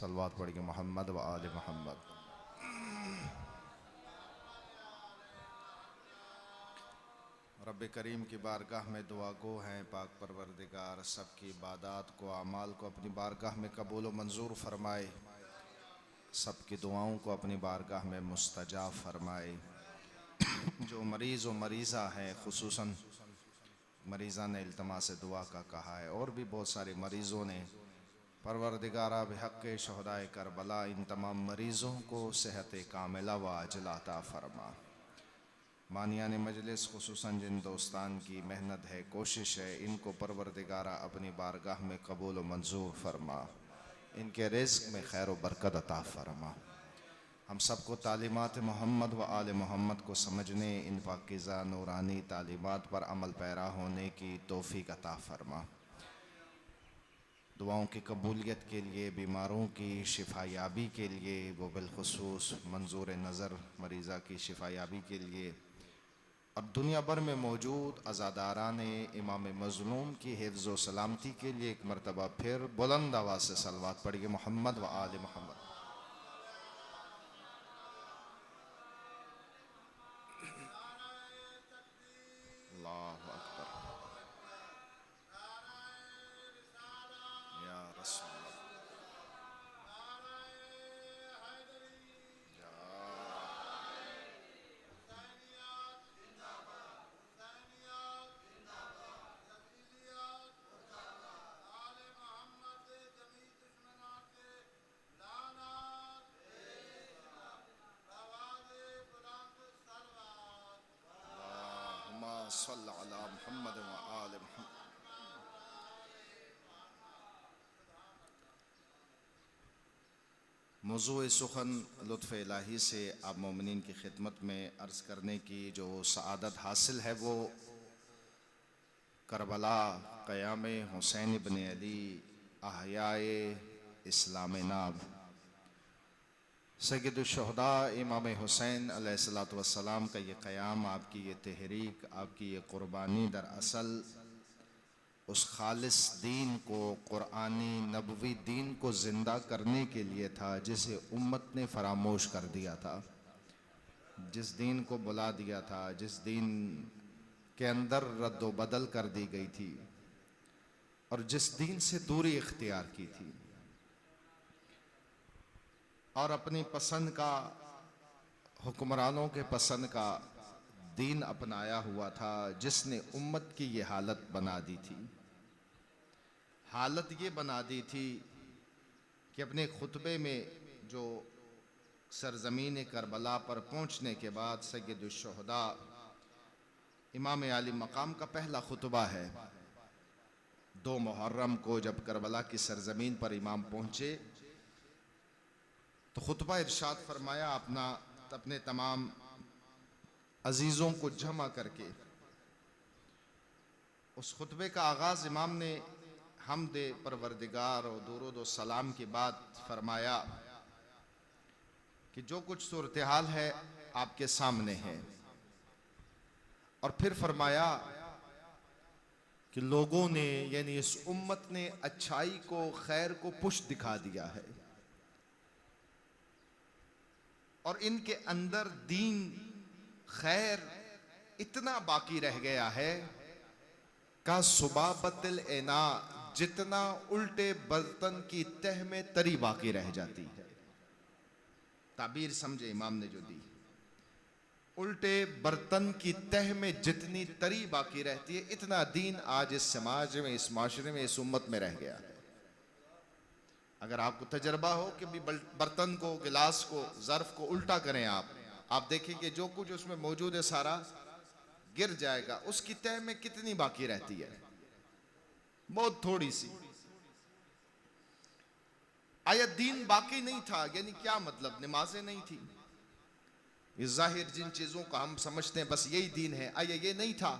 सलवात पढ़िए मोहम्मद व आले मोहम्मद। रब करीम की बारगाह में दुआ गो हैं पाक परवरदिगार सबकी इबादत को अमाल को अपनी बारगाह में कबूल व मंजूर फरमाए, सबकी दुआओं को अपनी बारगाह में मुस्तजाब फरमाए। जो मरीज़ व मरीज़ा हैं खुसूसन मरीज़ा ने इल्तमास दुआ का कहा है और भी बहुत सारे मरीज़ों ने परवरदिगारा बिहक़ शहदाए करबला इन तमाम मरीज़ों को सेहत कामिला व अजला अता फरमा। मानियान मजलिस खुसूसन जिन दोस्तान की मेहनत है कोशिश है इनको परवरदिगारा अपनी बारगाह में कबूल व मंजूर फरमा, इनके रिज़्क़ में खैर व बरकत अता फरमा। हम सबको तालीमात मोहम्मद व आले मोहम्मद को समझने इन पाकीज़ा नूरानी तालीमात पर अमल पैरा होने की तौफ़ीक़ अता फरमा। दुआओं की कबूलियत के लिए, बीमारों की शिफायाबी के लिए, वो बिलखुसूस मंजूर नज़र मरीज़ा की शिफायाबी के लिए और दुनिया भर में मौजूद अज़ादारान इमाम मज़लूम की हिफ्ज़ व सलामती के लिए एक मरतबा फिर बुलंद आवाज़ से सलवात पढ़िए मोहम्मद व आले मोहम्मद। अल्लाहु अकबर या रसूल सल्लल्लाहु अला मुहम्मद व आले मुहम्मद। मौज़ूए सुखन लुत्फ़ इलाही से आप मोमिनीन की खिदमत में अर्ज़ करने की जो सआदत हासिल है वो करबला क़याम हुसैन इब्न अली अहयाए इस्लाम नाब सय्यदुश्शुहदा इमाम हुसैन अलैहिस्सलातु वस्सलाम का ये क़याम, आपकी ये तहरीक, आपकी ये क़ुरबानी दरअसल उस खालिस दीन को, क़ुरआनी नबवी दीन को ज़िंदा करने के लिए था जिसे उम्मत ने फरामोश कर दिया था, जिस दीन को बुला दिया था, जिस दीन के अंदर रद्द बदल कर दी गई थी और जिस दीन से दूरी इख्तियार की थी और अपनी पसंद का, हुक्मरानों के पसंद का दीन अपनाया हुआ था, जिसने उम्मत की ये हालत बना दी थी। हालत ये बना दी थी कि अपने खुतबे में जो सरज़मीन करबला पर पहुँचने के बाद सय्यदुश्शुहदा इमाम आली मकाम का पहला खुतबा है। 2 मुहर्रम को जब करबला की सरजमीन पर इमाम पहुंचे तो खुतबा इरशाद फरमाया, अपने तमाम अजीज़ों को जमा करके उस खुतबे का आगाज़ इमाम ने हमदे परवरदिगार और दुरूद व सलाम के बाद फरमाया कि जो कुछ सूरत हाल है आपके सामने है। और फिर फरमाया कि लोगों ने यानी इस उम्मत ने अच्छाई को, खैर को पुष्ट दिखा दिया है और इनके अंदर दीन खैर इतना बाकी रह गया है का सुबाबतिल एना, जितना उल्टे बर्तन की तह में तरी बाकी रह जाती है। ताबीर समझे इमाम ने जो दी, उल्टे बर्तन की तह में जितनी तरी बाकी रहती है, इतना दीन आज इस समाज में, इस माशरे में, इस उम्मत में रह गया है। अगर आपको तजर्बा हो कि भी बर्तन को, गिलास को, ज़र्फ को उल्टा करें आप देखेंगे जो कुछ उसमें मौजूद है सारा गिर जाएगा। उसकी तह में कितनी बाकी रहती है? बहुत थोड़ी सी। आया दीन बाकी नहीं था, यानी क्या मतलब? नमाजें नहीं थी, ये जाहिर जिन चीजों का हम समझते हैं बस यही दीन है, आया ये नहीं था।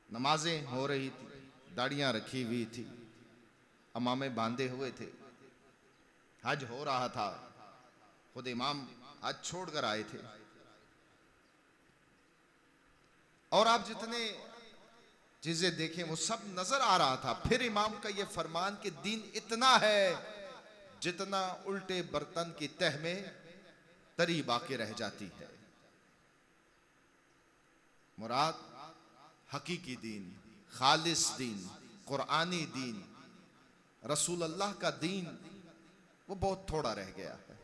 नमाजें हो रही थी, दाढ़ियां रखी हुई थी, अमामे बांधे हुए थे, हज हो रहा था, खुद इमाम हज छोड़कर आए थे। और आप जितने चीजें देखें वो सब नजर आ रहा था। फिर इमाम का ये फरमान कि दीन इतना है जितना उल्टे बर्तन की तह में तरी बाकी रह जाती है। मुराद हकीकी दीन, खालिस दीन, कुरानी दीन, रसूल अल्लाह का दीन, वो बहुत थोड़ा रह गया है,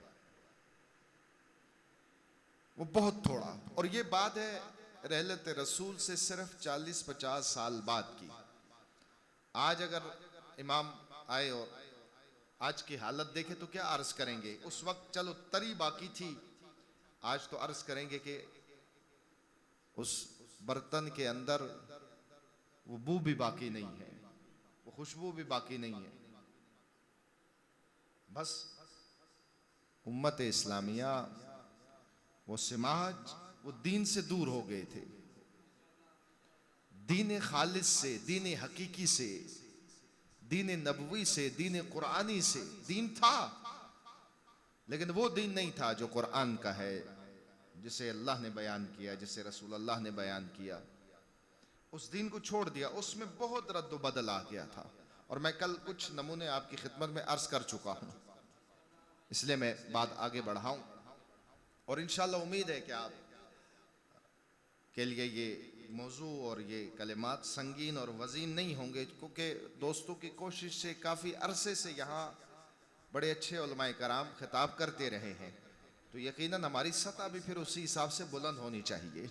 वो बहुत थोड़ा। और ये बात है रहलत रसूल से सिर्फ 40-50 साल बाद की। आज अगर इमाम आए और आज की हालत देखे तो क्या अर्ज करेंगे? उस वक्त चलो तरी बाकी थी, आज तो अर्ज करेंगे कि उस बर्तन के अंदर वो बू भी बाकी नहीं है, वो खुशबू भी बाकी नहीं है। बस उम्मत इस्लामिया, वो समाज, वो दीन से दूर हो गए थे, दीन खालिस से, दीन हकीकी से, दीन नबवी से, दीन कुरानी से। दीन था लेकिन वो दीन नहीं था जो कुरान का है, जिसे अल्लाह ने बयान किया, जिसे रसूल अल्लाह ने बयान किया। उस दीन को छोड़ दिया, उसमें बहुत रद्द बदल आ गया था। और मैं कल कुछ नमूने आपकी खिदमत में अर्ज कर चुका हूं, इसलिए मैं बात आगे बढ़ाऊं। और इंशाअल्लाह उम्मीद है कि आप के लिए ये मौजू और ये कलिमात संगीन और वज़ीन नहीं होंगे, क्योंकि दोस्तों की कोशिश से काफ़ी अरसे से यहाँ बड़े अच्छे उलमाए कराम खिताब करते रहे हैं, तो यकीनन हमारी सतह भी फिर उसी हिसाब से बुलंद होनी चाहिए।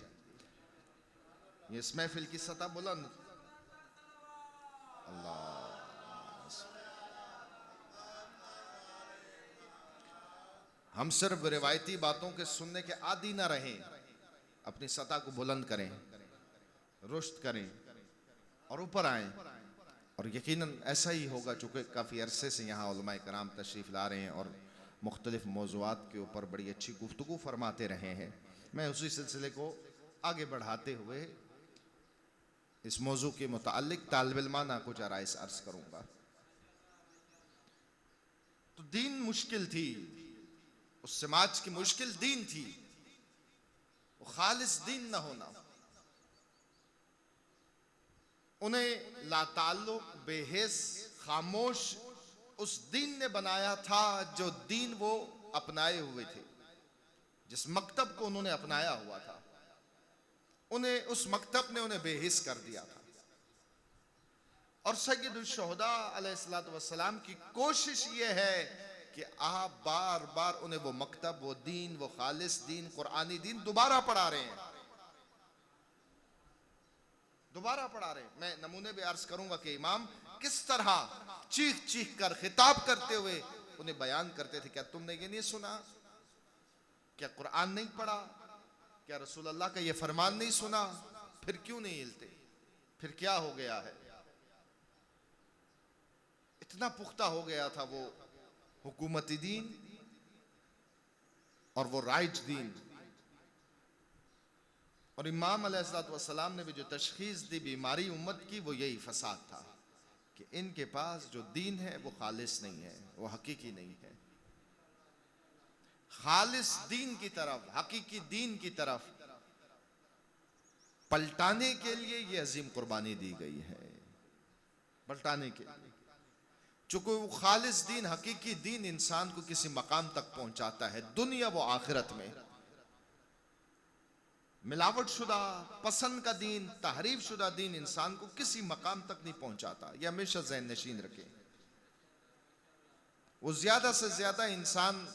ये इस महफिल की सतह बुलंद, अल्लाह, हम सिर्फ रिवायती बातों के सुनने के आदी ना रहें, अपनी सतह को बुलंद करें, रुश्त करें और ऊपर आएं। और यकीनन ऐसा ही होगा, चूँकि काफ़ी अरसे से यहाँ उलमाए कराम तशरीफ़ ला रहे हैं और मुख्तलिफ मौज़ूआत के ऊपर बड़ी अच्छी गुफ्तगू फरमाते रहे हैं। मैं उसी सिलसिले को आगे बढ़ाते हुए इस मौजू के मुताल्लिक तालिब-इल्माना कुछ आराइस अर्ज करूँगा। तो दीन मुश्किल थी, उस समाज की मुश्किल दीन थी, वो खालिस दीन न होना। उन्हें लाताल्लुक, बेहिस, खामोश उस दीन ने बनाया था जो दीन वो अपनाए हुए थे, जिस मकतब को उन्होंने अपनाया हुआ था, उन्हें उस मकतब ने उन्हें बेहिस कर दिया था। और सय्यदुल शुहदा अलैहिस्सलातु वस्सलाम की कोशिश ये है कि आप बार बार उन्हें वो मकतब, वो दीन, वो खालिस दीन, कुरानी दीन दोबारा पढ़ा रहे हैं, दोबारा पढ़ा रहे हैं। मैं नमूने भी अर्ज करूंगा कि इमाम किस तरह चीख चीख कर खिताब करते हुए उन्हें बयान करते थे। क्या तुमने ये नहीं सुना? क्या कुरान नहीं पढ़ा? क्या रसूल अल्लाह का ये फरमान नहीं सुना? फिर क्यों नहीं हिलते? फिर क्या हो गया है? इतना पुख्ता हो गया था वो हुकूमती दीन और वो राइज दीन। और इमाम अलैहिस्सलाम ने भी जो तशखीस दी बीमारी उम्मत की, वो यही फसाद था कि इनके पास जो दीन है वो खालिस नहीं है, वो हकीकी नहीं है। खालिस दीन की तरफ, हकीकी दीन की तरफ पलटाने के लिए ये अजीम कुर्बानी दी गई है, पलटाने के लिए। चूंकि वो खालिस दीन, हकीकी दीन इंसान को किसी मकाम तक पहुंचाता है, दुनिया व आखिरत में। मिलावट शुदा, पसंद का दीन, तहरीफ शुदा दीन इंसान को किसी मकाम तक नहीं पहुंचाता। यह हमेशा ज़हन नशीन रखें। वो ज्यादा से ज्यादा इंसान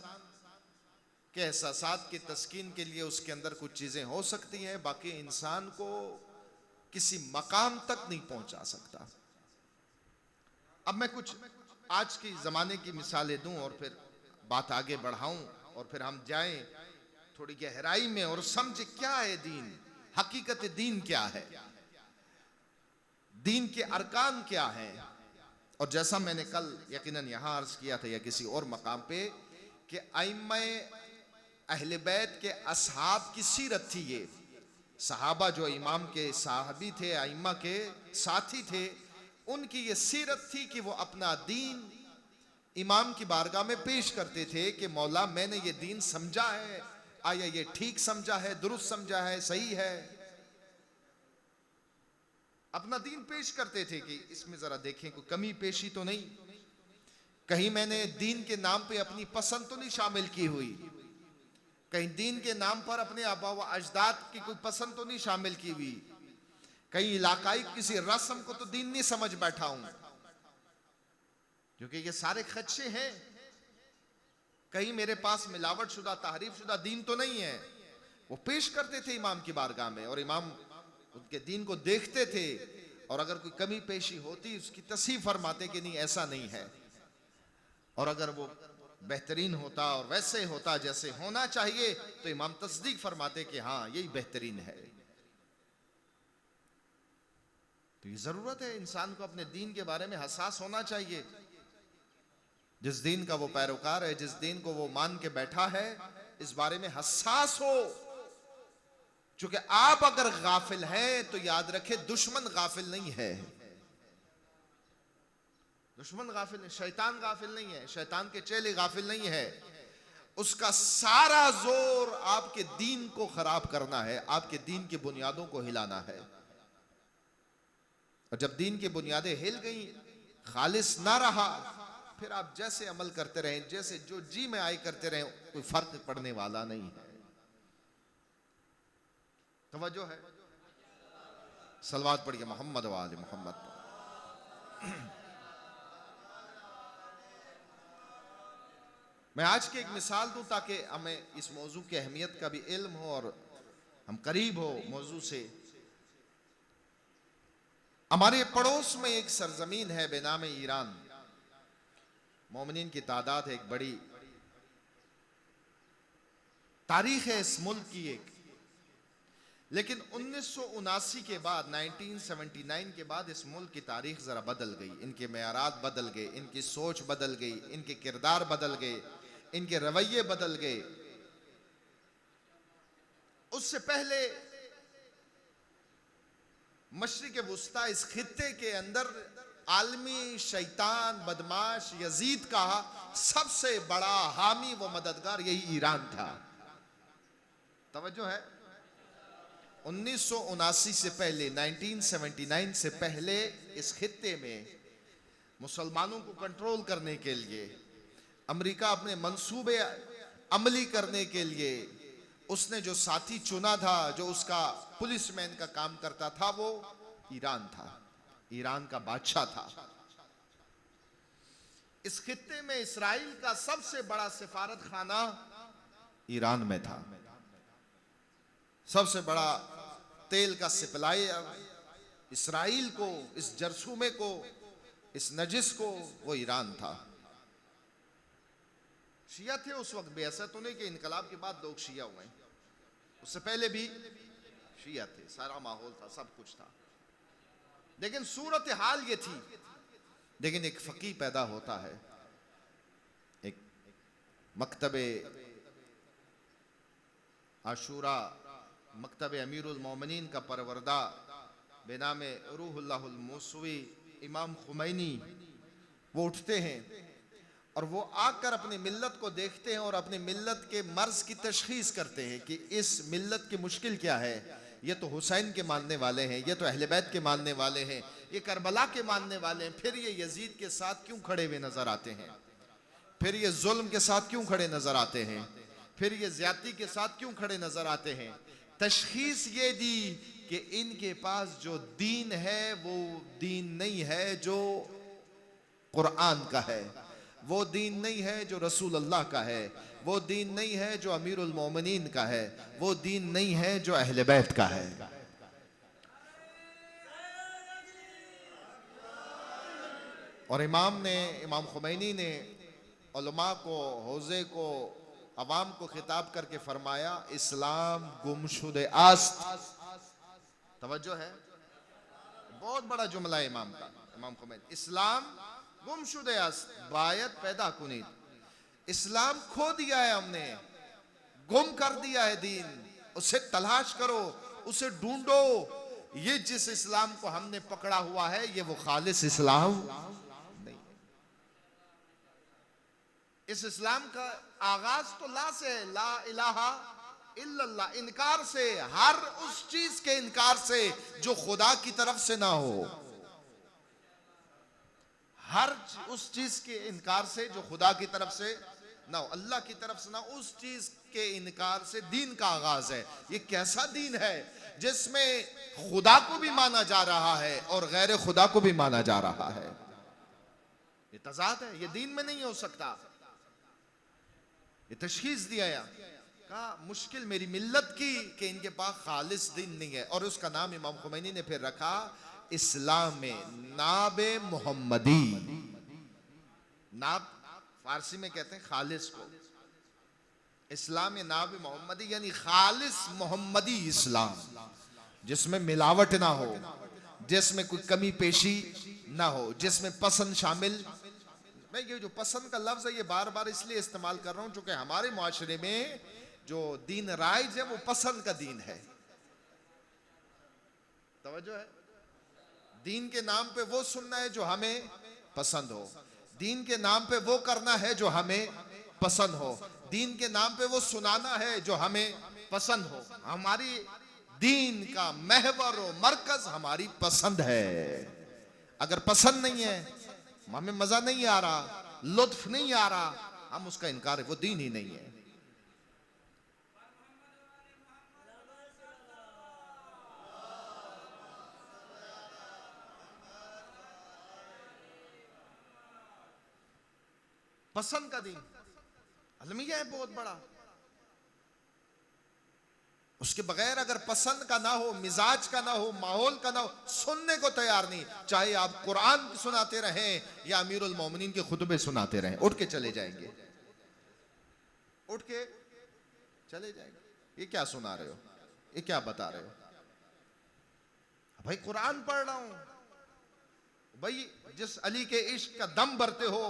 के एहसासात की तस्कीन के लिए उसके अंदर कुछ चीजें हो सकती हैं, बाकी इंसान को किसी मकाम तक नहीं पहुंचा सकता। अब मैं कुछ आज के जमाने की मिसालें दूं और फिर बात आगे बढ़ाऊं, और फिर हम जाएं थोड़ी गहराई में और समझे क्या है दीन, हकीकत दीन क्या है, दीन के अरकान क्या हैं। और जैसा मैंने कल यकीनन यहां अर्ज किया था या किसी और मकाम पे, कि आइम्मा अहले बैत के असहाब की सीरत थी ये। सहाबा जो इमाम के साहबी थे, आइम्मा के साथी थे, उनकी ये सीरत थी कि वो अपना दीन इमाम की बारगाह में पेश करते थे कि मौला मैंने ये दीन समझा है, आया ये ठीक समझा है, दुरुस्त समझा है, सही है। अपना दीन पेश करते थे कि इसमें जरा देखें कोई कमी पेशी तो नहीं, कहीं मैंने दीन के नाम पे अपनी पसंद तो नहीं शामिल की हुई, कहीं दीन के नाम पर अपने आबा व अजदाद की कोई पसंद तो नहीं शामिल की हुई, कहीं इलाकाई किसी रस्म को तो दीन नहीं समझ बैठा हूं, क्योंकि ये सारे खदशे हैं। कहीं मेरे पास मिलावट शुदा, तहरीफ शुदा दीन तो नहीं है। वो पेश करते थे इमाम की बारगाह में, और इमाम उनके दीन को देखते थे, और अगर कोई कमी पेशी होती उसकी तस्हीह फरमाते कि नहीं ऐसा नहीं है, और अगर वो बेहतरीन होता और वैसे होता जैसे होना चाहिए तो इमाम तस्दीक फरमाते कि हाँ यही बेहतरीन है। तो ये जरूरत है इंसान को अपने दीन के बारे में हसास होना चाहिए। जिस दीन का वो पैरोकार है, जिस दीन को वो मान के बैठा है, इस बारे में हसास हो। चूंकि आप अगर गाफिल हैं तो याद रखें दुश्मन गाफिल नहीं है, दुश्मन गाफिल है, शैतान गाफिल नहीं है, शैतान के चेले गाफिल नहीं है। उसका सारा जोर आपके दीन को खराब करना है, आपके दीन की बुनियादों को हिलाना है। और जब दीन की बुनियादें हिल गई, खालिस ना रहा, फिर आप जैसे अमल करते रहें, जैसे जो जी में आए करते रहें, कोई फर्क पड़ने वाला नहीं है। तवज्जो है? सलवात पढ़िए मोहम्मद वाले मोहम्मद। मैं आज की एक मिसाल दूं ताकि हमें इस मौजू की अहमियत का भी इल्म हो और हम करीब हो मौजू से। हमारे पड़ोस में एक सरजमीन है बेनाम ईरान। मोमिनीन की तादाद है एक बड़ी, तारीख है इस मुल्क की एक। लेकिन 1979 के बाद, 1979 के बाद इस मुल्क की तारीख जरा बदल गई। इनके मेयारात बदल गए, इनकी सोच बदल गई, इनके किरदार बदल गए, इनके रवैये बदल गए। उससे पहले मशरिक वुस्ता, इस खित्ते के अंदर आलमी शैतान बदमाश यजीद का सबसे बड़ा हामी व मददगार यही ईरान था। तवज्जो है? 1979 से पहले, 1979 से पहले इस खित्ते में मुसलमानों को कंट्रोल करने के लिए, अमेरिका अपने मंसूबे अमली करने के लिए उसने जो साथी चुना था, जो उसका पुलिसमैन का काम करता था, वो ईरान था, ईरान का बादशाह था। इस खित्ते में इसराइल का सबसे बड़ा सिफारत खाना ईरान में था। सबसे बड़ा तेल का सप्लायर इसराइल को, इस जरसूमे को, इस नजिस को, वो ईरान था। शिया थे उस वक्त भी, ऐसा तो नहीं कि इनकलाब के बाद लोग शिया हुए। उससे पहले भी शिया थे, सारा माहौल था, सब कुछ था, लेकिन सूरत हाल ये थी। लेकिन एक फकीह पैदा होता है, एक मकतबे आशूरा, मकतबे अमीरुल मोमिनीन का परवरदा बेनामे रूहुल्लाहुल मूसवी इमाम खुमैनी, वो उठते हैं और वो आकर अपनी मिल्लत को देखते हैं और अपनी मिल्लत के मर्ज की तशखीस करते हैं कि इस मिल्लत की मुश्किल क्या है। ये तो हुसैन के मानने वाले हैं, ये तो अहले बैत के मानने वाले हैं, ये करबला के मानने वाले हैं, फिर ये यजीद के साथ क्यों खड़े हुए नजर आते हैं, फिर ये जुल्म के साथ क्यों खड़े नजर आते हैं, फिर ये ज्यादती के साथ क्यों खड़े नजर आते हैं। तशखीस ये दी कि इनके पास जो दीन है वो दीन नहीं है जो कुरान का है, वो दीन नहीं है जो रसूल अल्लाह का है, वो दीन नहीं है जो अमीरुल मोमिनीन का है, वो दीन नहीं है जो अहले बैत का है। और इमाम खुमैनी ने उलमा को, हौजे को, अवाम को खिताब करके फरमाया, इस्लाम गुमशुदे आस्त। तवज्जो है, बहुत बड़ा जुमला है इमाम का, इमाम खुमैनी, इस्लाम गुमशुदे आस्त बायत पैदा कुनीत, इस्लाम खो दिया है हमने, गुम कर दिया है दीन, उसे तलाश करो, उसे ढूंढो। ये जिस इस्लाम को हमने पकड़ा हुआ है ये वो खालिस इस्लाम नहीं। इस इस्लाम का आगाज तो ला से है, ला इलाहा इल्लल्लाह, इनकार से, हर उस चीज के इनकार से जो खुदा की तरफ से ना हो, हर उस चीज के इनकार से जो खुदा की तरफ से ना हो, अल्लाह की तरफ से ना, उस चीज के इनकार से दीन का आगाज है। ये कैसा दीन है जिसमें खुदा को भी माना जा रहा है और गैर खुदा को भी माना जा रहा है। ये तजाद है, ये दीन में नहीं हो सकता। ये तशखीस दिया कहा मुश्किल मेरी मिल्लत की कि इनके पास खालिस दीन नहीं है, और उसका नाम इमाम खुमैनी ने फिर रखा इस्लाम नाबे मोहम्मदी। नाब फारसी में कहते हैं खालिस को, इस्लाम नाबे मोहम्मदी यानी खालिस मोहम्मदी इस्लाम, जिसमें मिलावट ना हो, जिसमें कोई कमी पेशी ना हो, जिसमें पसंद शामिल। मैं ये जो पसंद का लफ्ज है ये बार बार इसलिए इस्तेमाल कर रहा हूं क्योंकि हमारे मुआशरे में जो दीन राइज है वो पसंद का दीन है। तवज्जो है, दीन के नाम पे वो सुनना है जो हमें पसंद हो, दीन के नाम पे वो करना है जो हमें पसंद हो, दीन के नाम पे वो सुनाना है जो हमें पसंद हो। हमारी दीन का महवर और मरकज हमारी पसंद है। अगर पसंद नहीं है, हमें मजा नहीं आ रहा, लुत्फ नहीं आ रहा, हम उसका इनकार है, वो दीन ही नहीं है। पसंद का दीन अलमिया है बहुत बड़ा, उसके बगैर अगर पसंद का ना हो, मिजाज का ना हो, माहौल का ना हो, सुनने को तैयार नहीं। चाहे आप कुरान सुनाते रहें या अमीरुल मोमिनीन के खुतबे सुनाते रहें, उठ के चले जाएंगे, उठ के चले जाएंगे। ये क्या सुना रहे हो, ये क्या बता रहे हो? भाई कुरान पढ़ रहा हूं, भाई जिस अली के इश्क का दम भरते हो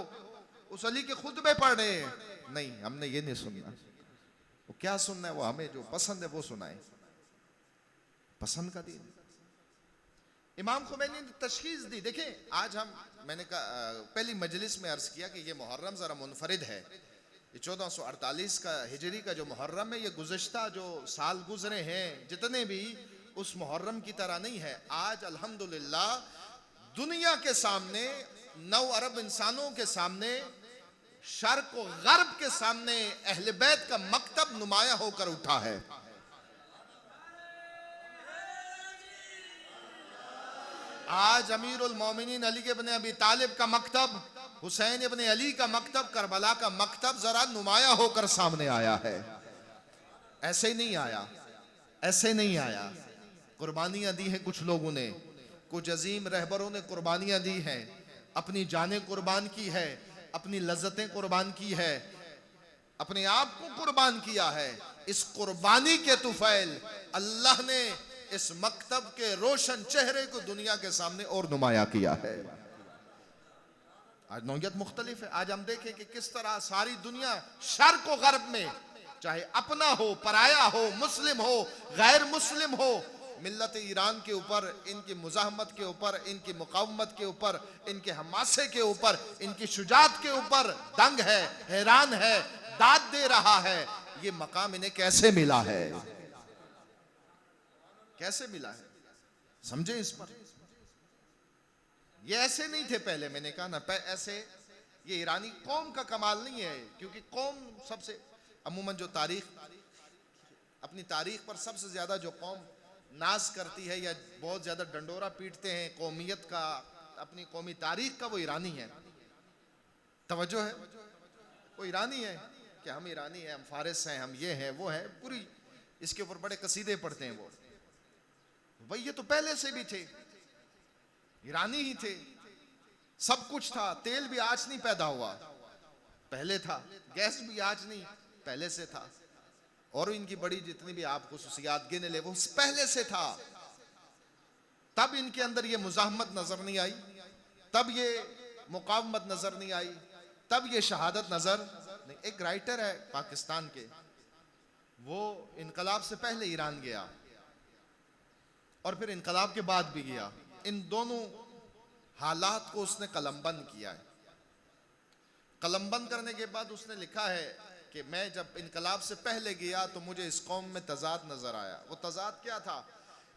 उस अली के खुतबे पढ़ रहे हैं। नहीं, हमने ये नहीं सुनना। वो क्या सुनना है, वो हमें जो पसंद है वो सुनाए। पसंद का दीन इमाम खुमैनी ने तशखीस दी। देखें आज मैंने पहली मजलिस में अर्ज किया कि ये मुहर्रम जरा मुनफरिद है। ये 1448 का हिजरी का जो मुहर्रम है, ये गुज़श्ता जो साल गुजरे हैं जितने भी, उस मुहर्रम की तरह नहीं है। आज अल्हम्दुलिल्लाह दुनिया के सामने, 9 अरब इंसानों के सामने, शर्क व गर्ब के सामने अहले बैत का मकतब नुमाया होकर उठा है। आज अमीरुल मोमिनीन अली इब्न अबी तालिब का मकतब, हुसैन इब्न अली का मकतब, करबला का मकतब जरा नुमाया होकर सामने आया है। ऐसे नहीं आया, ऐसे नहीं आया। कुर्बानियां दी हैं कुछ लोगों ने, कुछ अजीम रहबरों ने कुर्बानियां दी हैं, अपनी जानें कुर्बान की है, अपनी लज्जतें कुर्बान की है, अपने आप को कुर्बान किया है, इस कुर्बानी के तुफैल अल्लाह ने इस मकतब के रोशन चेहरे को दुनिया के सामने और नुमाया किया है। आज नौयत मुख्तलिफ है। आज हम देखें कि किस तरह सारी दुनिया शर्क व गर्ब में, चाहे अपना हो, पराया हो, मुस्लिम हो, गैर मुस्लिम हो, मिल्लत ईरान के ऊपर, इनकी मुजाहमत के ऊपर, इनकी मुकावमत के ऊपर, इनके हमासे के ऊपर, इनकी शुजात के ऊपर दंग है, हैरान है, दाद दे रहा है। ये मकाम इन्हें कैसे मिला है, कैसे मिला है, समझे इस पर। ये ऐसे नहीं थे पहले, मैंने कहा ना, ऐसे ये ईरानी कौम का कमाल नहीं है, क्योंकि कौम सबसे अमूमन जो तारीख, अपनी तारीख पर सबसे ज्यादा जो कौम नाज करती है या बहुत ज्यादा डंडोरा पीटते हैं कौमियत का, अपनी कौमी तारीख का, वो ईरानी है। तवज्जो है, वो ईरानी है कि हम ईरानी हैं, हम फारिस हैं, हम ये हैं, वो हैं, पूरी इसके ऊपर बड़े कसीदे पढ़ते हैं वो। भाई ये तो पहले से भी थे, ईरानी ही थे, सब कुछ था। तेल भी आज नहीं पैदा हुआ, पहले था। गैस भी आज नहीं, पहले से था। और इनकी बड़ी जितनी भी आप खुसूसियात गिने ले, वो पहले से था। तब इनके अंदर ये मुजाहमत नजर नहीं आई, तब ये मुकावमत नजर नहीं आई, तब ये शहादत नजर नहीं। एक राइटर है पाकिस्तान के, वो इनकलाब से पहले ईरान गया और फिर इनकलाब के बाद भी गया। इन दोनों हालात को उसने कलमबंद किया है। कलमबंद करने के बाद उसने लिखा है कि मैं जब इनकलाब से पहले गया तो मुझे इस कौम में तजाद नजर आया। वो तजाद क्या था?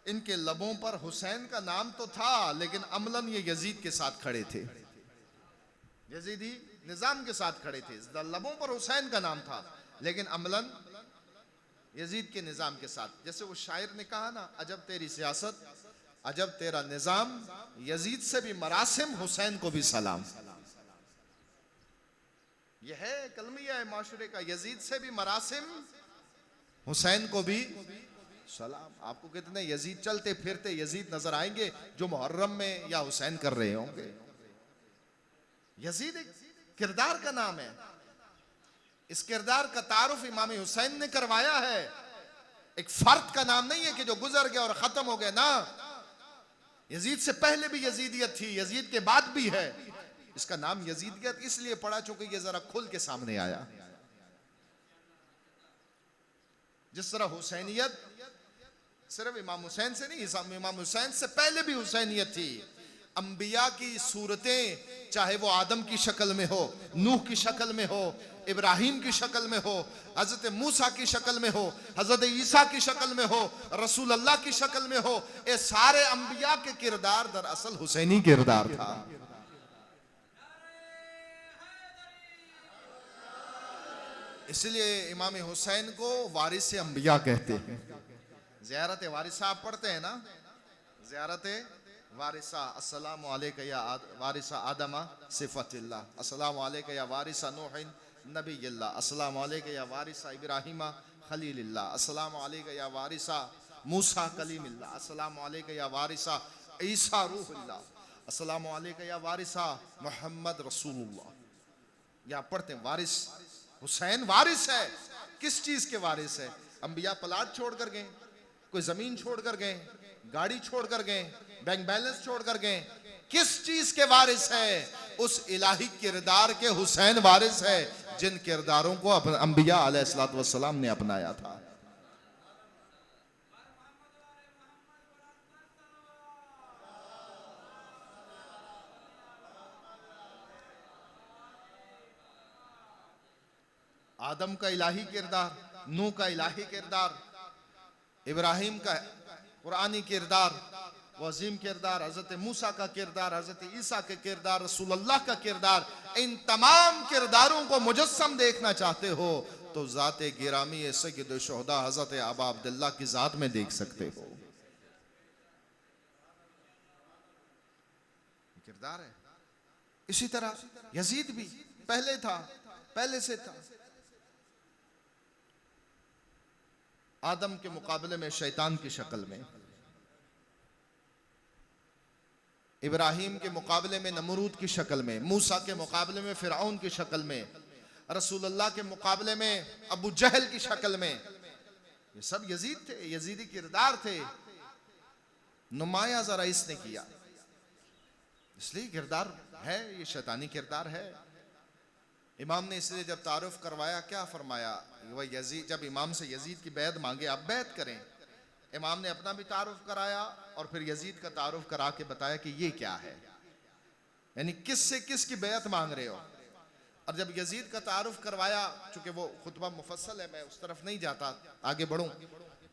इनके लबों पर हुसैन का नाम तो था, लेकिन अमलन ये यजीद के साथ खड़े थे, यजीदी निजाम के साथ खड़े थे। लबों पर हुसैन का नाम था, लेकिन अमलन यजीद के निजाम के साथ। जैसे वो शायर ने कहा ना, अजब तेरी सियासत, अजब तेरा निजाम, यजीद से भी मरासिम, हुसैन को भी सलाम। यह है कलमिया है माशरे का, यजीद से भी मरासिम, हुसैन को भी सलाम। आपको कितने यजीद चलते फिरते यजीद नजर आएंगे जो मुहर्रम में या हुसैन कर रहे होंगे। यजीद एक किरदार का नाम है, इस किरदार का तारुफ इमाम हुसैन ने करवाया है। एक फर्द का नाम नहीं है कि जो गुजर गया और खत्म हो गया ना। यजीद से पहले भी यजीदियत थी, यजीद के बाद भी है। इसका नाम यजीदियत इसलिए पड़ा चूंकि ये जरा खुल के सामने आया। जिस तरह हुसैनियत सिर्फ इमाम हुसैन से नहीं, इमाम हुसैन से पहले भी हुसैनियत थी। अंबिया की सूरतें, चाहे वो आदम की शक्ल में हो, नूह की शक्ल में हो, इब्राहिम की शक्ल में हो, हजरत मूसा की शक्ल में हो, हजरत ईसा की शक्ल में हो, रसूल अल्लाह की शक्ल में हो, ये सारे अंबिया के किरदार दरअसल हुसैनी किरदार था। इसलिए इमाम हुसैन को वारिस अंबिया कहते हैं। ज़ियारत वारिसा आप पढ़ते हैं ना, ज़ियारत वारिसा, अस्सलामु अलैका या वारिसा आदमा सिफतिल्लाह, अस्सलामु अलैका या वारिसा नूहिन नबीयिल्लाह, अस्सलामु अलैका या वारिसा इब्राहीमा खलीलिल्लाह, अस्सलामु अलैका या वारिसा मूसा कलीमिल्लाह, अस्सलामु अलैका या वारिसा ईसा रूहुल्लाह, अस्सलामु अलैका या वारिसा मोहम्मद रसूलुल्लाह। या पढ़ते हैं वारिस। हुसैन वारिस है। किस चीज के वारिस है? अंबिया प्लाट छोड़ कर गए, कोई जमीन छोड़ कर गए, गाड़ी छोड़ कर गए, बैंक बैलेंस छोड़ कर गए। किस चीज के वारिस है? उस इलाही किरदार के हुसैन वारिस है, जिन किरदारों को अंबिया अलैहिस्सलातु वस्सलाम ने अपनाया था। आदम का इलाही किरदार, नूह का इलाही किरदार, इब्राहिम का कुरानी किरदार, वज़ीम किरदार, हजरत मूसा का किरदार, हजरत ईसा के किरदार, रसूल अल्लाह का किरदार। इन तमाम किरदारों को मुजस्सम देखना चाहते हो तो ज़ाते गिरामी सय्यद शुहदा हजरत अबा अब्दुल्लाह की ज़ात में देख सकते हो। किरदार है। इसी तरह यजीद भी पहले था, पहले से था। आदम के मुकाबले में शैतान की शक्ल में, इब्राहिम के मुकाबले में नमरूद की शक्ल में, मूसा के मुकाबले में फिरौन की शक्ल में, रसूल अल्लाह के मुकाबले में अबू जहल की शक्ल में, ये सब यजीद थे, यजीदी किरदार थे, नुमाया जरा इसने किया, इसलिए किरदार है, ये शैतानी किरदार है। इमाम ने इसलिए जब तारुफ करवाया क्या फरमाया, वह यजीद, जब इमाम से यजीद की बैत मांगे, आप बैत करें, इमाम ने अपना भी तारुफ कराया और फिर यजीद का तारुफ करा के बताया कि ये क्या है, यानी किससे किसकी बैत मांग रहे हो। और जब यजीद का तारुफ करवाया, चूंकि वो खुतबा मुफस्सल है, मैं उस तरफ नहीं जाता, आगे बढ़ूं।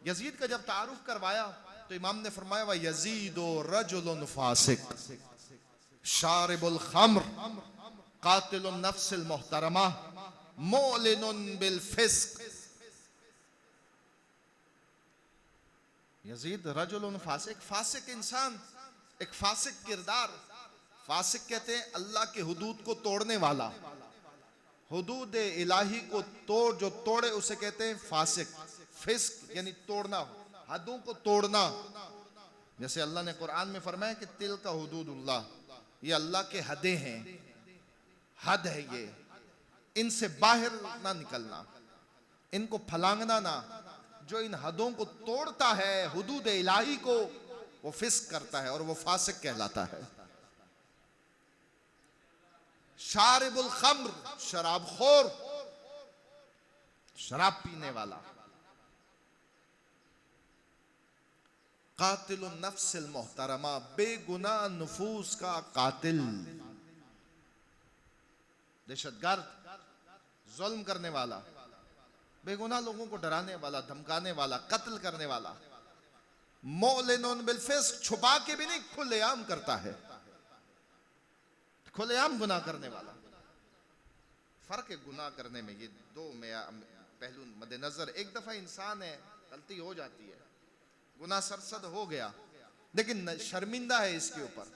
यजीद का जब तारुफ करवाया तो इमाम ने फरमाया, वह यजीदो रजुलुन फासिक शारिबुल खम्र कातिलुन नफ्सिल मुहतरमा मुलिनुन बिल फिस्क। यजीद रजुलुन फासिक, फासिक इंसान, एक फासिक किरदार। फासिक कहते हैं अल्लाह के हुदूद को तोड़ने वाला, हुदूद इलाही को तोड़, जो तोड़े उसे कहते हैं फासिक। फिस्क यानी तोड़ना, हदों को तोड़ना। जैसे अल्लाह ने कुरान में फरमाया कि तिल का हुदूदुल्लाह, ये अल्लाह के हदें हैं, हद है ये, इनसे बाहर ना निकलना, इनको फलांगना ना। जो इन हदों को तोड़ता है, हुदूद इलाही को, वो फिस्क करता है और वो फासिक कहलाता है। शारिबुल खम्र, शराबखोर, शराब पीने वाला। कातिलुन नफ्सिल मुहतरमा, बेगुनाह नफूस का कातिल, दहशतगर्द, जुल्म करने वाला, बेगुनाह लोगों को डराने वाला, धमकाने वाला, कत्ल करने वाला। मुलिनुन बिल फिस्क, छुपा के भी नहीं, खुलेआम करता है, खुलेआम गुनाह करने वाला। फर्क है गुनाह करने में, ये दो पहलू मद्देनजर। एक दफा इंसान है, गलती हो जाती है, गुनाह सरसद हो गया, लेकिन शर्मिंदा है इसके ऊपर,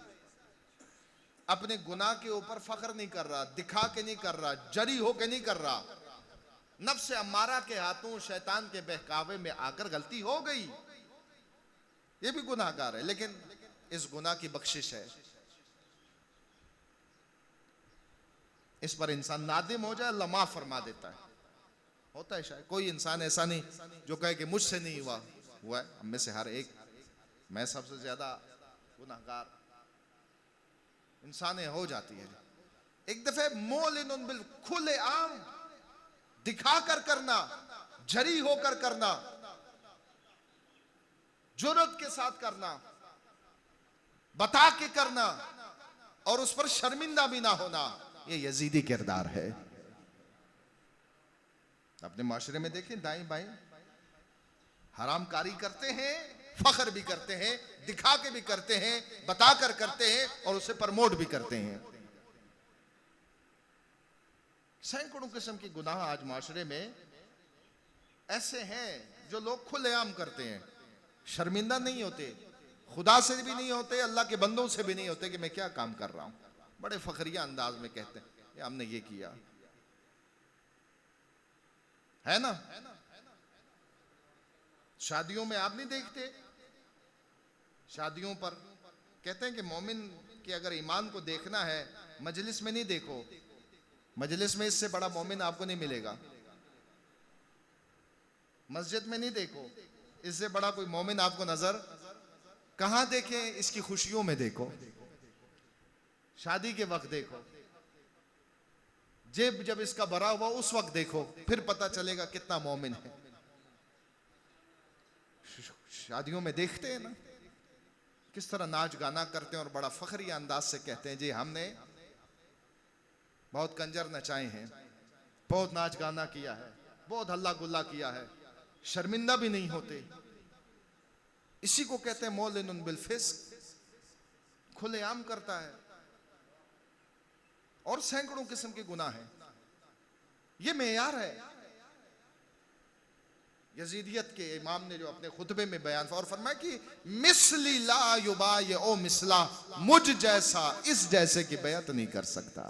अपने गुनाह के ऊपर फख्र नहीं कर रहा, दिखा के नहीं कर रहा, जरी होके नहीं कर रहा, नफ्स अम्मारा के हाथों, शैतान के बहकावे में आकर गलती हो गई, ये भी गुनाहगार है, लेकिन इस गुनाह की बख्शिश है, इस पर इंसान नादिम हो जाए, अल्लाह माफ फरमा देता है। होता है शायद कोई इंसान ऐसा नहीं जो कहे कि मुझसे नहीं हुआ, हुआ है, हम में से हर एक, मैं सबसे ज्यादा गुनाहगार इंसान हो जाती है। एक दफे मोलिनुन बिल, खुले आम दिखा कर करना, जरी होकर करना, जुर्रत के साथ करना, बता के करना और उस पर शर्मिंदा भी ना होना, ये यजीदी किरदार है। अपने माशरे में देखें, दाएं बाएं हरामकारी करते हैं, फख्र भी करते हैं, दिखा के भी करते हैं, बता कर करते हैं और उसे प्रमोट भी करते हैं। सैकड़ों किस्म की गुनाह आज माशरे में ऐसे हैं जो लोग खुलेआम करते हैं, शर्मिंदा नहीं होते, खुदा से भी नहीं होते, अल्लाह के बंदों से भी नहीं होते कि मैं क्या काम कर रहा हूं, बड़े फखरिया अंदाज में कहते हैं कि हमने ये किया है ना। शादियों में आप नहीं देखते, शादियों पर कहते हैं कि मोमिन के अगर ईमान को देखना है, मजलिस में नहीं देखो, मजलिस में इससे बड़ा मोमिन आपको नहीं मिलेगा, मस्जिद में नहीं देखो, इससे बड़ा कोई मोमिन आपको नजर कहां देखें, इसकी खुशियों में देखो, शादी के वक्त देखो, जेब जब इसका भरा हुआ उस वक्त देखो, फिर पता चलेगा कितना मोमिन है। शादियों में देखते हैं ना किस तरह नाच गाना करते हैं और बड़ा फखरिया अंदाज से कहते हैं जी हमने बहुत कंजर नचाए हैं, बहुत नाच गाना किया है, बहुत हल्ला गुल्ला किया है, शर्मिंदा भी नहीं होते। इसी को कहते हैं मौलिनुन बिल फिस्क, खुलेआम करता है। और सैकड़ों किस्म के गुनाह हैं, ये मेयार है यजीदियत के। इमाम ने जो अपने खुतबे में बयान और फरमाया कि मिसली ला युबाय ओ मिसला, मुझ जैसा इस जैसे की बैत नहीं कर सकता।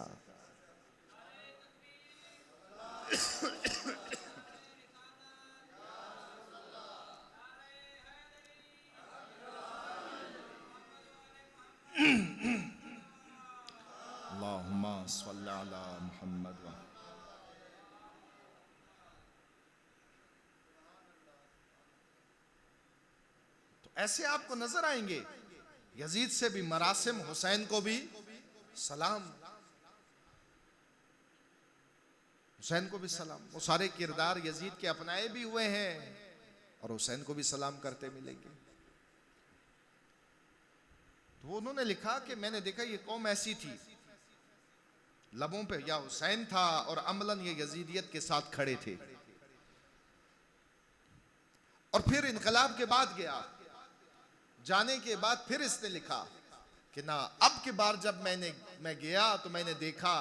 अल्लाहुम्मा सल्ली अला मुहम्मद। ऐसे आपको नजर आएंगे। यजीद से भी मरासिम, हुसैन को भी सलाम, हुसैन को भी सलाम। वो सारे किरदार यजीद के अपनाए भी हुए हैं और हुसैन को भी सलाम करते मिलेंगे। तो उन्होंने लिखा कि मैंने देखा ये कौम ऐसी थी, लबों पे या हुसैन था और अमलन ये यजीदियत के साथ खड़े थे। और फिर इनकलाब के बाद गया, जाने के बाद फिर इसने लिखा कि ना, अब की बार जब मैं गया तो मैंने देखा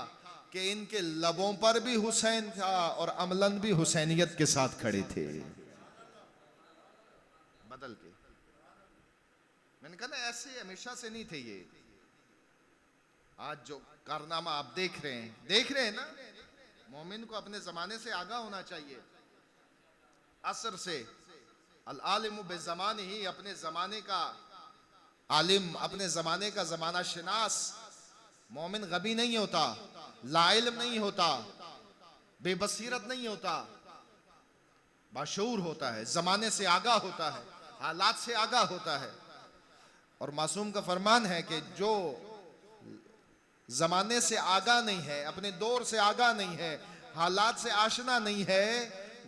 कि इनके लबों पर भी हुसैन था और अमलन भी हुसैनियत के साथ खड़े थे। बदल के मैंने कहा ना, ऐसे हमेशा से नहीं थे ये। आज जो कारनामा आप देख रहे हैं ना, मोमिन को अपने जमाने से आगाह होना चाहिए। असर से अल आलिम बेज़माने ही, अपने जमाने का आलिम, अपने जमाने का जमाना शनास। मोमिन गबी नहीं होता, लाइल्म नहीं होता, बेबसीरत नहीं होता, बाशऊर होता है, जमाने से आगाह होता है, हालात से आगाह होता है। और मासूम का फरमान है कि जो जमाने से आगाह नहीं है, अपने दौर से आगाह नहीं है, हालात से आशना नहीं है,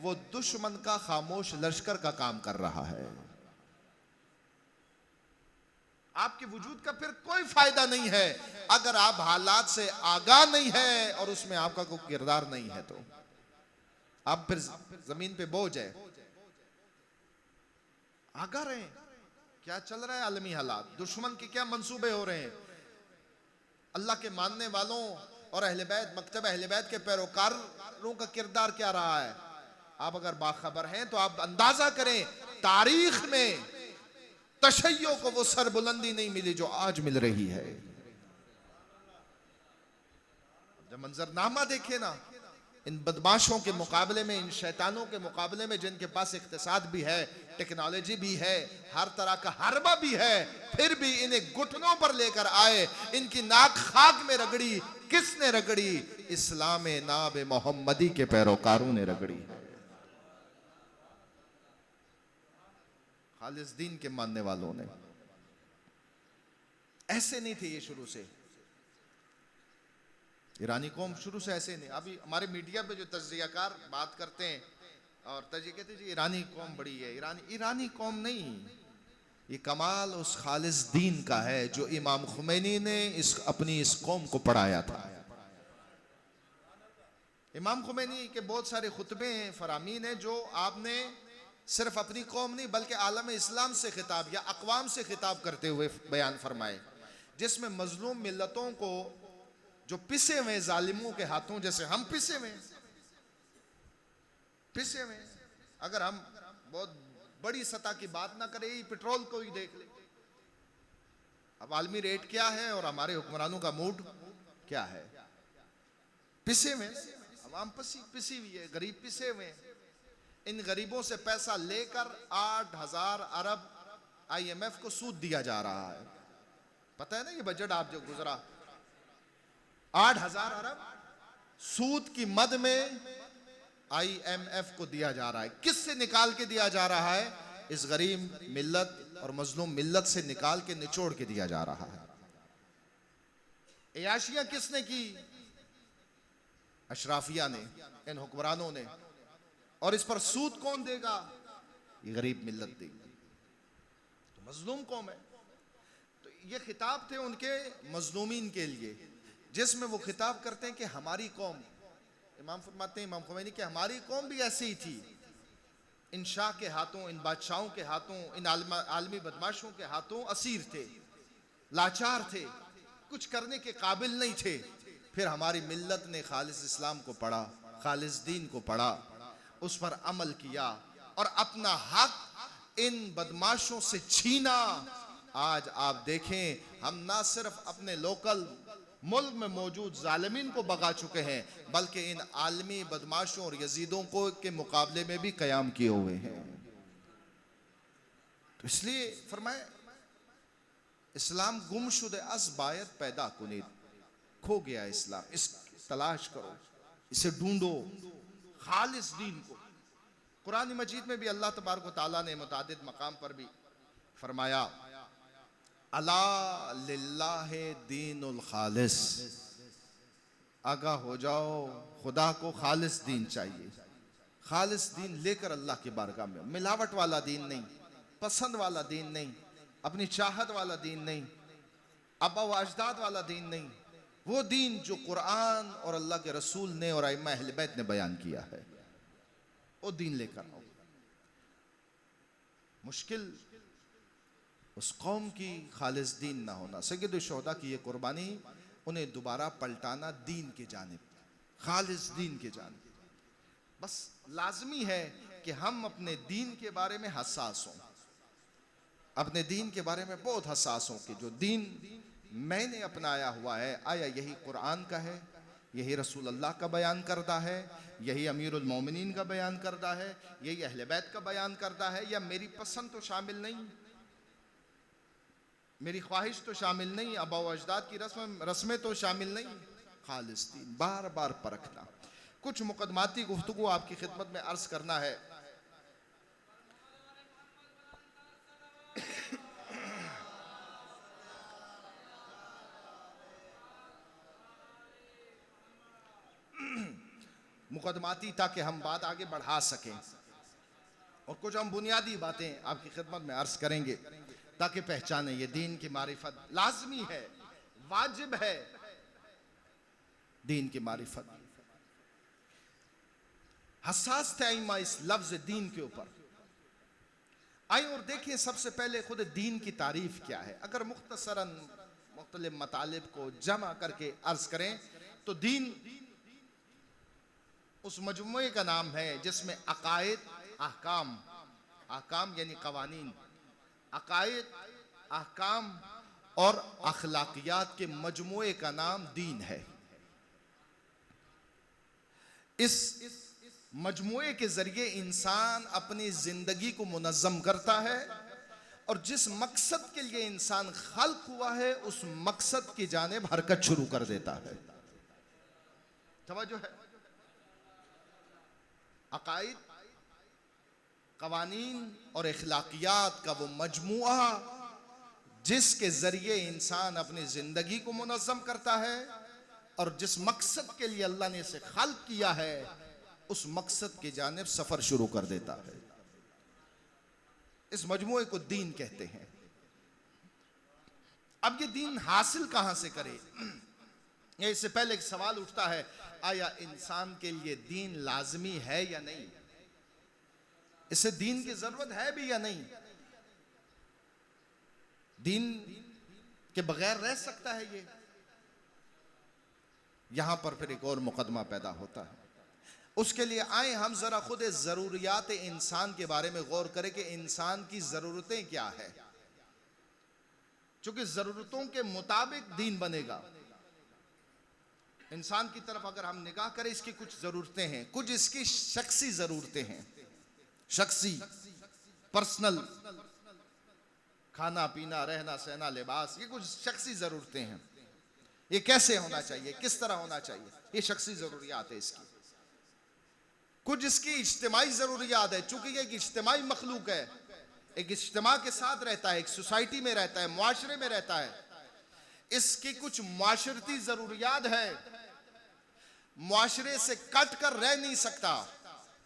वो दुश्मन का खामोश लश्कर का काम कर रहा है। आपके वजूद का फिर कोई फायदा नहीं है अगर आप हालात से आगाह नहीं है और उसमें आपका कोई किरदार नहीं है। तो आप फिर जमीन पे बोझ है। आगाह रहे क्या चल रहा है आलमी हालात, दुश्मन के क्या मंसूबे हो रहे हैं, अल्लाह के मानने वालों और अहले बैत, मकतब अहले बैत के पैरोकारों का किरदार क्या रहा है। आप अगर बाखबर हैं तो आप अंदाजा करें, तारीख में तशय्यो को वो सरबुलंदी नहीं मिली जो आज मिल रही है। जब मंजरनामा देखे ना, इन बदमाशों के मुकाबले में, इन शैतानों के मुकाबले में, जिनके पास इख्तिसाद भी है, टेक्नोलॉजी भी है, हर तरह का हरबा भी है, फिर भी इन्हें घुटनों पर लेकर आए, इनकी नाक खाक में रगड़ी। किसने रगड़ी? इस्लाम नाब मोहम्मदी के पैरोकारों ने रगड़ी। खालिस दीन के मानने वालों ने। ऐसे नहीं थे ये शुरू से, ईरानी कौम शुरू से ऐसे नहीं। अभी हमारे मीडिया पे जो तज्जियाकार बात करते हैं और तज्जिया कहते हैं जी ईरानी कौम बड़ी है, ईरानी कौम नहीं, ये कमाल उस खालिस दीन का है जो इमाम खुमैनी ने अपनी इस कौम को पढ़ाया था। इमाम खुमैनी के बहुत सारे खुतबे हैं, फरामीन हैं, जो आपने सिर्फ अपनी कौम नहीं बल्कि आलम इस्लाम से खिताब या अक़वाम से खिताब करते हुए बयान फरमाए, जिसमें मजलूम मिल्लतों को, जो पिसे हुए जालिमों के हाथों, जैसे हम पिसे हुए, अगर हम बहुत बड़ी सतह की बात ना करें, पेट्रोल को ही देख ले, अब आलमी रेट क्या है और हमारे हुक्मरानों का मूड क्या है। पिसे हुए, अवाम पिसी हुई है, गरीब पिसे हुए। इन गरीबों से पैसा लेकर 8,000 अरब IMF को सूद दिया जा रहा है। पता है ना ये बजट आप जो गुजरा, 8,000 अरब सूद की मद में IMF को दिया जा रहा है। किससे निकाल के दिया जा रहा है? इस गरीब मिल्लत और मजलूम मिल्लत से निकाल के, निचोड़ के दिया जा रहा है। अयाशियां किसने की? अशराफिया ने, इन हुक्मरानों ने। और इस पर सूद कौन देगा? ये गरीब मिल्लत देगी, तो मजलूम कौम है। तो ये खिताब थे उनके मजलूमीन के लिए, जिसमें वो खिताब करते हैं कि हमारी कौम, इमाम फरमाते हैं इमाम खुमैनी कि हमारी कौम भी ऐसी ही थी, इन शाह के हाथों, इन बादशाहों के हाथों, इन आलमी बदमाशों के हाथों असीर थे, लाचार थे, कुछ करने के काबिल नहीं थे। फिर हमारी मिल्लत ने खालिस इस्लाम को पढ़ा, खालिस दीन को पढ़ा, उस पर अमल किया और अपना हक इन बदमाशों से छीना। आज आप देखें, हम ना सिर्फ अपने लोकल मुल्क में मौजूद जालिमीन को भगा चुके हैं, बल्कि इन आलमी बदमाशों और यजीदों को के मुकाबले में भी कयाम किए हुए हैं। तो इसलिए फरमाए, इस्लाम गुमशुदे अस बायत पैदा कुनीद, खो गया इस्लाम, इस तलाश करो, इसे ढूंढो, खालिस दीन को। कुरान मजीद में भी अल्लाह तबारक व तआला ने मुतादिद मकाम पर भी फरमाया अला लिल्लाहि दीनुल खालिस, आगाह हो जाओ, खुदा को खालिस दीन चाहिए। खालिस दीन लेकर अल्लाह की बारगाह में, मिलावट वाला दीन नहीं, पसंद वाला दीन नहीं, अपनी चाहत वाला दीन नहीं, आबा व अजदाद वाला दीन नहीं, वो दीन जो कुरान और अल्लाह के रसूल ने और अइम्मा अहले बैत ने बयान किया है, वो दीन लेकर आओ। मुश्किल उस कौम की खालिस दीन ना होना। सैयद शुहदा की ये कुर्बानी, उन्हें दोबारा पलटाना दीन के जानिब, खालिस दीन के जानिब। बस लाजमी है कि हम अपने दीन के बारे में हसास हों, अपने दीन के बारे में बहुत हसास हों कि जो दीन मैंने अपनाया हुआ है, आया यही कुरान का है, यही रसूल अल्लाह का बयान करता है, यही अमीरुल मोमिनीन का बयान करता है, यही अहले बैत का बयान करता है, या मेरी पसंद तो शामिल नहीं, मेरी ख्वाहिश तो शामिल नहीं, आबा व अजदाद की रस्में तो शामिल नहीं। खालिस दीन बार बार परखना। कुछ मुकदमाती गुफ्तगू आपकी खिदमत में अर्ज करना है। मुकदमाती, ताकि हम बात आगे बढ़ा सकें, और कुछ हम बुनियादी बातें आपकी खिदमत में अर्ज करेंगे ताकि पहचाने ये दीन की मारिफत लाजमी है, वाजिब है। दीन की मारिफत, हसास थे अइम्मा इस लफ्ज दीन के ऊपर। आइए और देखें सबसे पहले खुद दीन की तारीफ क्या है। अगर मुख्तसरन मुख्तलिफ मतालिब को जमा करके अर्ज करें तो दीन उस मजमुए का नाम है जिसमें अकायद, अहकाम, अहकाम यानी कवानीन, अकायद, अहकाम और अखलाकियात के मजमुए का नाम दीन है। इस मजमुए के जरिए इंसान अपनी जिंदगी को मुनज़्ज़म करता है और जिस मकसद के लिए इंसान खल्क हुआ है उस मकसद की जानिब हरकत शुरू कर देता है। तवज्जो है। अकायद, कवानीन और अखलाकियात का वो मजमुआ जिसके जरिए इंसान अपनी जिंदगी को मुनज़्ज़म करता है और जिस मकसद के लिए अल्लाह ने इसे खल्क किया है उस मकसद की जानिब सफर शुरू कर देता है। इस मजमुए को दीन कहते हैं। अब ये दीन हासिल कहां से करे, इससे पहले एक सवाल उठता है, आया इंसान के लिए दीन लाजमी है या नहीं? इसे दीन की जरूरत है भी या नहीं? दीन के बगैर रह सकता है ये? यहां पर फिर एक और मुकदमा पैदा होता है। उसके लिए आए हम जरा खुद जरूरियात इंसान के बारे में गौर करें कि इंसान की जरूरतें क्या है, चूंकि जरूरतों के मुताबिक दीन बनेगा। इंसान की तरफ अगर हम निगाह करें, इसकी कुछ जरूरतें हैं, कुछ इसकी शख्सी जरूरतें हैं, शख्सी, पर्सनल, खाना पीना, रहना सहना, लिबास, ये कुछ शख्सी जरूरतें हैं। ये कैसे होना चाहिए, किस तरह होना चाहिए, ये शख्सी जरूरियात है इसकी। कुछ इसकी इज्तिमाई जरूरियात है, चूंकि ये एक इज्तिमाई मखलूक है, एक इज्तिमा के साथ रहता है, एक सोसाइटी में रहता है, मुआशरे में रहता है। इसकी कुछ मुआशरती जरूरियात है, मुआशरे से कट कर रह नहीं सकता।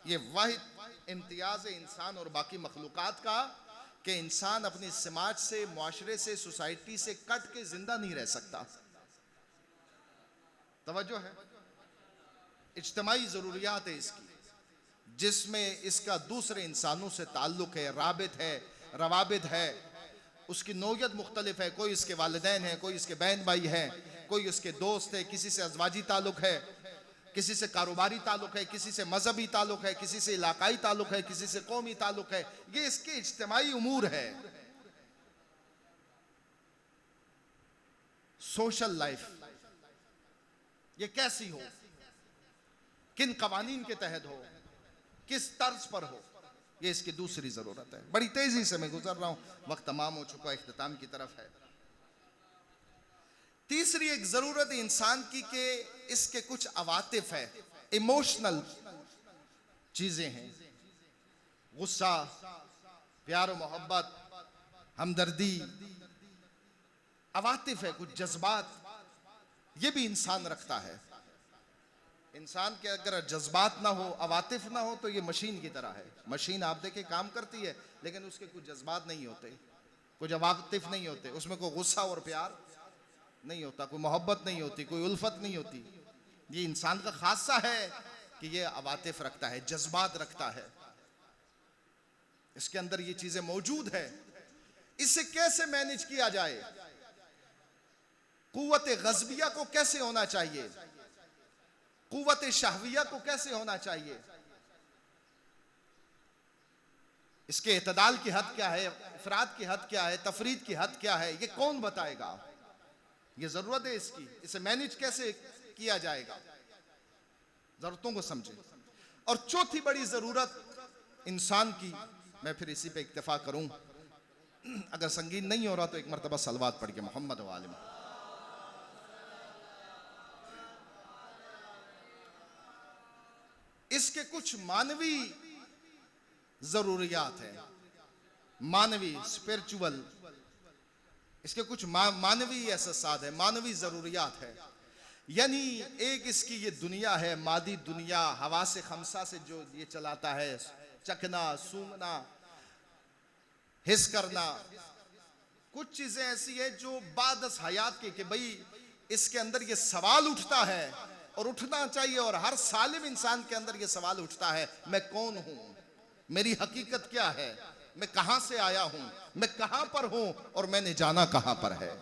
ये वाहिद इम्तियाज है इंसान और बाकी मखलूकात का कि इंसान अपनी समाज से, मुआशरे से, सोसाइटी से कट के जिंदा नहीं रह सकता। तवज्जो है। इज्तिमाई जरूरियात है इसकी, जिसमें इसका दूसरे इंसानों से ताल्लुक है, राबित है, रवाबित है। उसकी नौयत मुख्तलिफ है, कोई इसके वालिदैन है, कोई इसके बहन भाई है, कोई उसके दोस्त है, किसी से अज़वाजी ताल्लुक है, किसी से कारोबारी ताल्लुक है, किसी से मजहबी ताल्लुक है, किसी से इलाकाई ताल्लुक है, किसी से कौमी ताल्लुक है। ये इसके इज्तिमाई उमूर है। सोशल लाइफ ये कैसी हो, किन कवानीन के तहत हो, किस तर्ज पर हो, ये इसकी दूसरी जरूरत है। बड़ी तेजी से मैं गुजर रहा हूं, वक्त तमाम हो चुका, इख्तिताम की तरफ है। तीसरी एक जरूरत इंसान की कि इसके कुछ अवातिफ है, इमोशनल चीजें हैं, गुस्सा, प्यार और मोहब्बत, हमदर्दी, अवातिफ है, कुछ जज्बात, ये भी इंसान रखता है। इंसान के अगर जज्बात ना हो, अवातिफ ना हो, तो ये मशीन की तरह है। मशीन आप देखें काम करती है, लेकिन उसके कुछ जज्बात नहीं होते, कुछ अवातिफ नहीं होते, उसमें कोई गुस्सा और प्यार नहीं होता, कोई मोहब्बत नहीं होती, कोई उल्फत नहीं होती। ये इंसान का खासा है कि ये अवातिफ रखता है, जज्बात रखता है, इसके अंदर ये चीजें मौजूद है। इसे कैसे मैनेज किया जाए? कुव्वत गज़बिया को कैसे होना चाहिए? कुव्वत शाहविया को कैसे होना चाहिए? इसके एतदाल की हद क्या है, इफराद की हद क्या है, तफरीद की हद क्या है, ये कौन बताएगा? ये जरूरत है इसकी। इसे मैनेज कैसे किया जाएगा? जरूरतों को समझे। और चौथी बड़ी जरूरत इंसान की, मैं फिर इसी पे इक्तफा करूं, अगर संगीन नहीं हो रहा तो एक मरतबा सलवात पढ़ के मोहम्मद वालिम। इसके कुछ मानवी जरूरियात हैं, मानवी स्पिरिचुअल, इसके कुछ मानवी एहसास है, मानवी जरूरियात है। यानी एक इसकी ये दुनिया है, मादी दुनिया, हवा से खमसा से जो ये चलाता है, चखना, सूंघना, हिस करना, कुछ चीजें ऐसी है जो बादस हयात के, कि भाई इसके अंदर ये सवाल उठता है और उठना चाहिए, और हर सालिम इंसान के अंदर ये सवाल उठता है, मैं कौन हूं, मेरी हकीकत क्या है, मैं कहां से आया हूं, मैं कहां पर हूं, और मैंने जाना कहां पर है।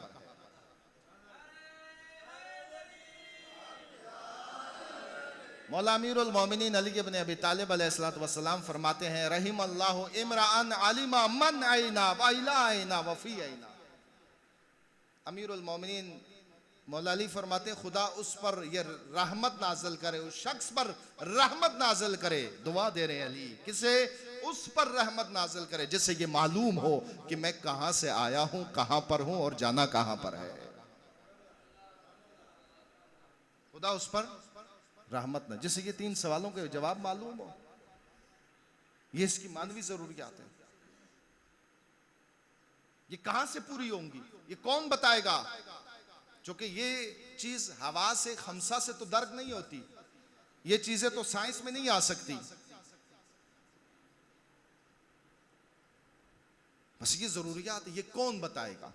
मौला अमीरुल मोमिनीन अली इब्न अबी तालिब अलैहिस्सलातु वस्सलाम फरमाते हैं, रहिमल्लाहु इमरान आलिमा मन आइना व इला आइना व फी आइना। अमीरुल मोमिनीन मौला अली फरमाते हैं, खुदा उस पर ये रहमत नाजिल करे, उस शख्स पर रहमत नाजिल करे। दुआ दे रहे हैं अली, किसे? उस पर रहमत नाजिल करे जिससे ये मालूम हो कि मैं कहां से आया हूं, कहां पर हूं और जाना कहां पर है। खुदा उस पर रहमत ना, जिससे ये तीन सवालों के जवाब मालूम हो। ये इसकी मानवी जरूरियात है। ये कहां से पूरी होंगी, ये कौन बताएगा? क्योंकि ये चीज हवा से खमसा से तो दर्द नहीं होती, ये चीजें तो साइंस में नहीं आ सकती। बस ये जरूरियात, ये कौन बताएगा?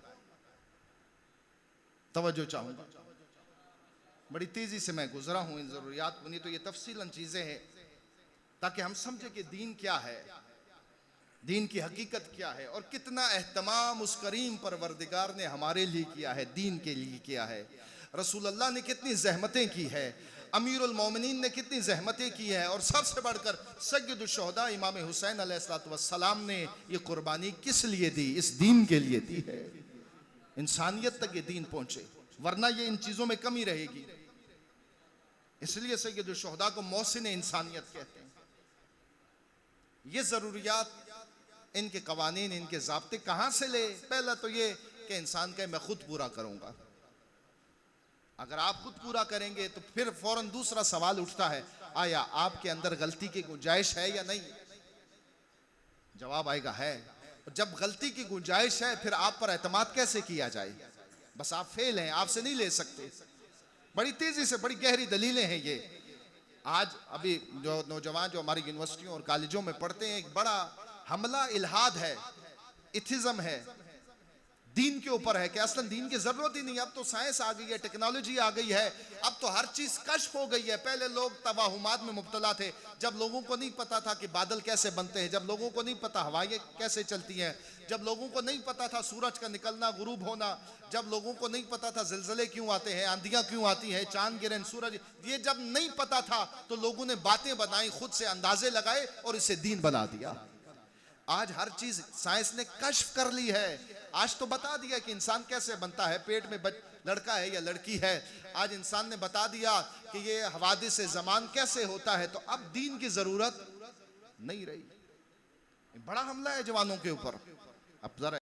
तवज्जो चाहूंगा, बड़ी तेजी से मैं गुजरा हूं इन जरूरियात, नहीं तो ये तफसीलन चीजें हैं, ताकि हम समझे कि दीन क्या है, दीन की हकीकत क्या है, और कितना एहतमाम उस करीम परवरदिगार ने हमारे लिए किया है, दीन के लिए किया है। रसूलुल्लाह ने कितनी जहमतें की है, अमीरुल मोमिनीन ने कितनी जहमतें की है, और सबसे बढ़कर सय्यदुश शुहदा इमाम हुसैन अलैहिस्सलातु वस्सलाम ने ये कुर्बानी किस लिए दी? इस दीन के लिए दी है, इंसानियत तक ये दीन पहुंचे, वरना ये इन चीजों में कमी रहेगी। इसलिए सय्यदुश शुहदा को मौसिन इंसानियत कहते हैं। ये जरूरियात, इनके कवानीन, इनके ज़ाब्ते कहां से ले? पहला तो ये कि इंसान का मैं खुद पूरा करूंगा। अगर आप खुद पूरा करेंगे तो फिर फौरन दूसरा सवाल उठता है, आया आपके अंदर गलती की गुंजाइश है या नहीं? जवाब आएगा है। जब गलती की गुंजाइश है, फिर आप पर एतमाद कैसे किया जाए? बस आप फेल हैं, आपसे नहीं ले सकते। बड़ी तेजी से बड़ी गहरी दलीलें हैं ये। आज अभी जो नौजवान जो हमारी यूनिवर्सिटियों और कॉलेजों में पढ़ते हैं, एक बड़ा हमला इल्हाद है, इथिज्म है, दीन के ऊपर है कि असल दीन की जरूरत ही नहीं। अब तो साइंस आ गई है, टेक्नोलॉजी आ गई है, अब तो हर चीज कश्फ हो गई है। पहले लोग तवाहुमात में मुब्तला थे, जब लोगों को नहीं पता था कि बादल कैसे बनते हैं, जब लोगों को नहीं पता हवाएं कैसे चलती हैं, जब लोगों को नहीं पता था सूरज का निकलना गुरूब होना, जब लोगों को नहीं पता था जिलजिले क्यों आते हैं, आंधियां क्यों आती हैं, चांद गिरन सूरज, ये जब नहीं पता था तो लोगों ने बातें बनाई, खुद से अंदाजे लगाए और इसे दीन बना दिया। आज हर चीज साइंस ने कश्फ कर ली है। आज तो बता दिया कि इंसान कैसे बनता है, पेट में लड़का है या लड़की है। आज इंसान ने बता दिया कि ये हवादिस ज़मान कैसे होता है। तो अब दीन की जरूरत नहीं रही। बड़ा हमला है जवानों के ऊपर। अब जरा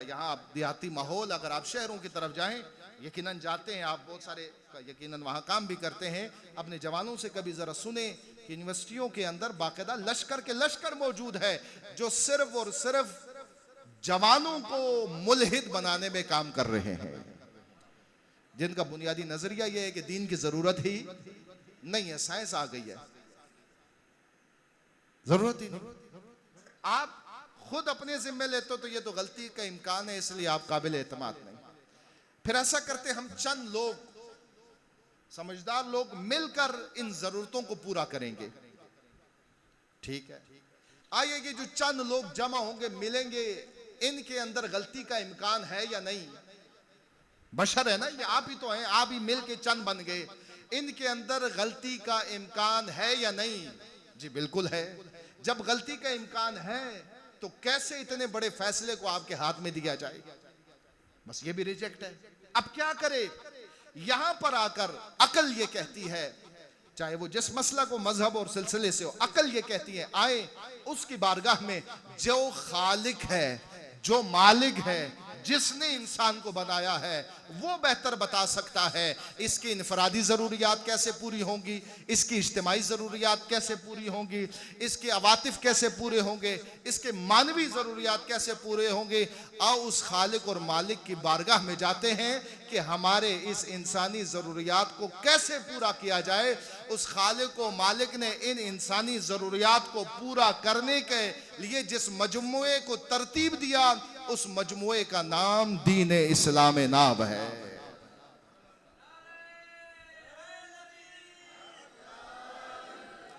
यहाँ आप देहाती माहौल, अगर आप शहरों की तरफ जाएं, यकीनन जाते हैं आप, बहुत सारे यकीनन वहाँ काम भी करते हैं, अपने जवानों से कभी ज़रा सुने कि यूनिवर्सिटियों के अंदर बाकायदा लश्कर के लश्कर मौजूद है, जो सिर्फ और सिर्फ जवानों को मुल्हिद बनाने में काम कर रहे हैं, जिनका बुनियादी नजरिया यह है कि दीन की जरूरत ही नहीं है, साइंस आ गई है, जरूरत ही नहीं। आप खुद अपने जिम्मे लेते हो तो ये तो गलती का इम्कान है, इसलिए आप काबिल एतमाद नहीं। फिर ऐसा करते हम चंद लोग, समझदार लोग मिलकर इन जरूरतों को पूरा करेंगे। ठीक है, आइए ये जो चंद लोग जमा होंगे, मिलेंगे, इनके अंदर गलती का इम्कान है या नहीं? बशर है ना, ये आप ही तो हैं, आप ही मिलके चंद बन गए, इनके अंदर गलती का इम्कान है या नहीं? जी बिल्कुल है। जब गलती का इम्कान है तो कैसे इतने बड़े फैसले को आपके हाथ में दिया जाएगा? बस ये भी रिजेक्ट है। अब क्या करे? यहां पर आकर अकल ये कहती है, चाहे वो जिस मसला को मजहब और सिलसिले से हो, अकल ये कहती है आए उसकी बारगाह में जो खालिक है, जो मालिक है, जिसने इंसान को बनाया है, वो बेहतर बता सकता है इसकी इनफरादी ज़रूरियात कैसे पूरी होंगी, इसकी इज्तिमाई ज़रूरियात कैसे पूरी होंगी, इसके अवातिफ कैसे पूरे होंगे, इसके मानवी ज़रूरियात कैसे पूरे होंगे। आओ उस खालिक और मालिक की बारगाह में जाते हैं कि हमारे इस इंसानी ज़रूरियात को कैसे पूरा किया जाए। उस खालिक और मालिक ने इन इंसानी ज़रूरियात को पूरा करने के लिए जिस मजमुए को तरतीब दिया, उस मजमुए का नाम दीन इस्लाम नाब है।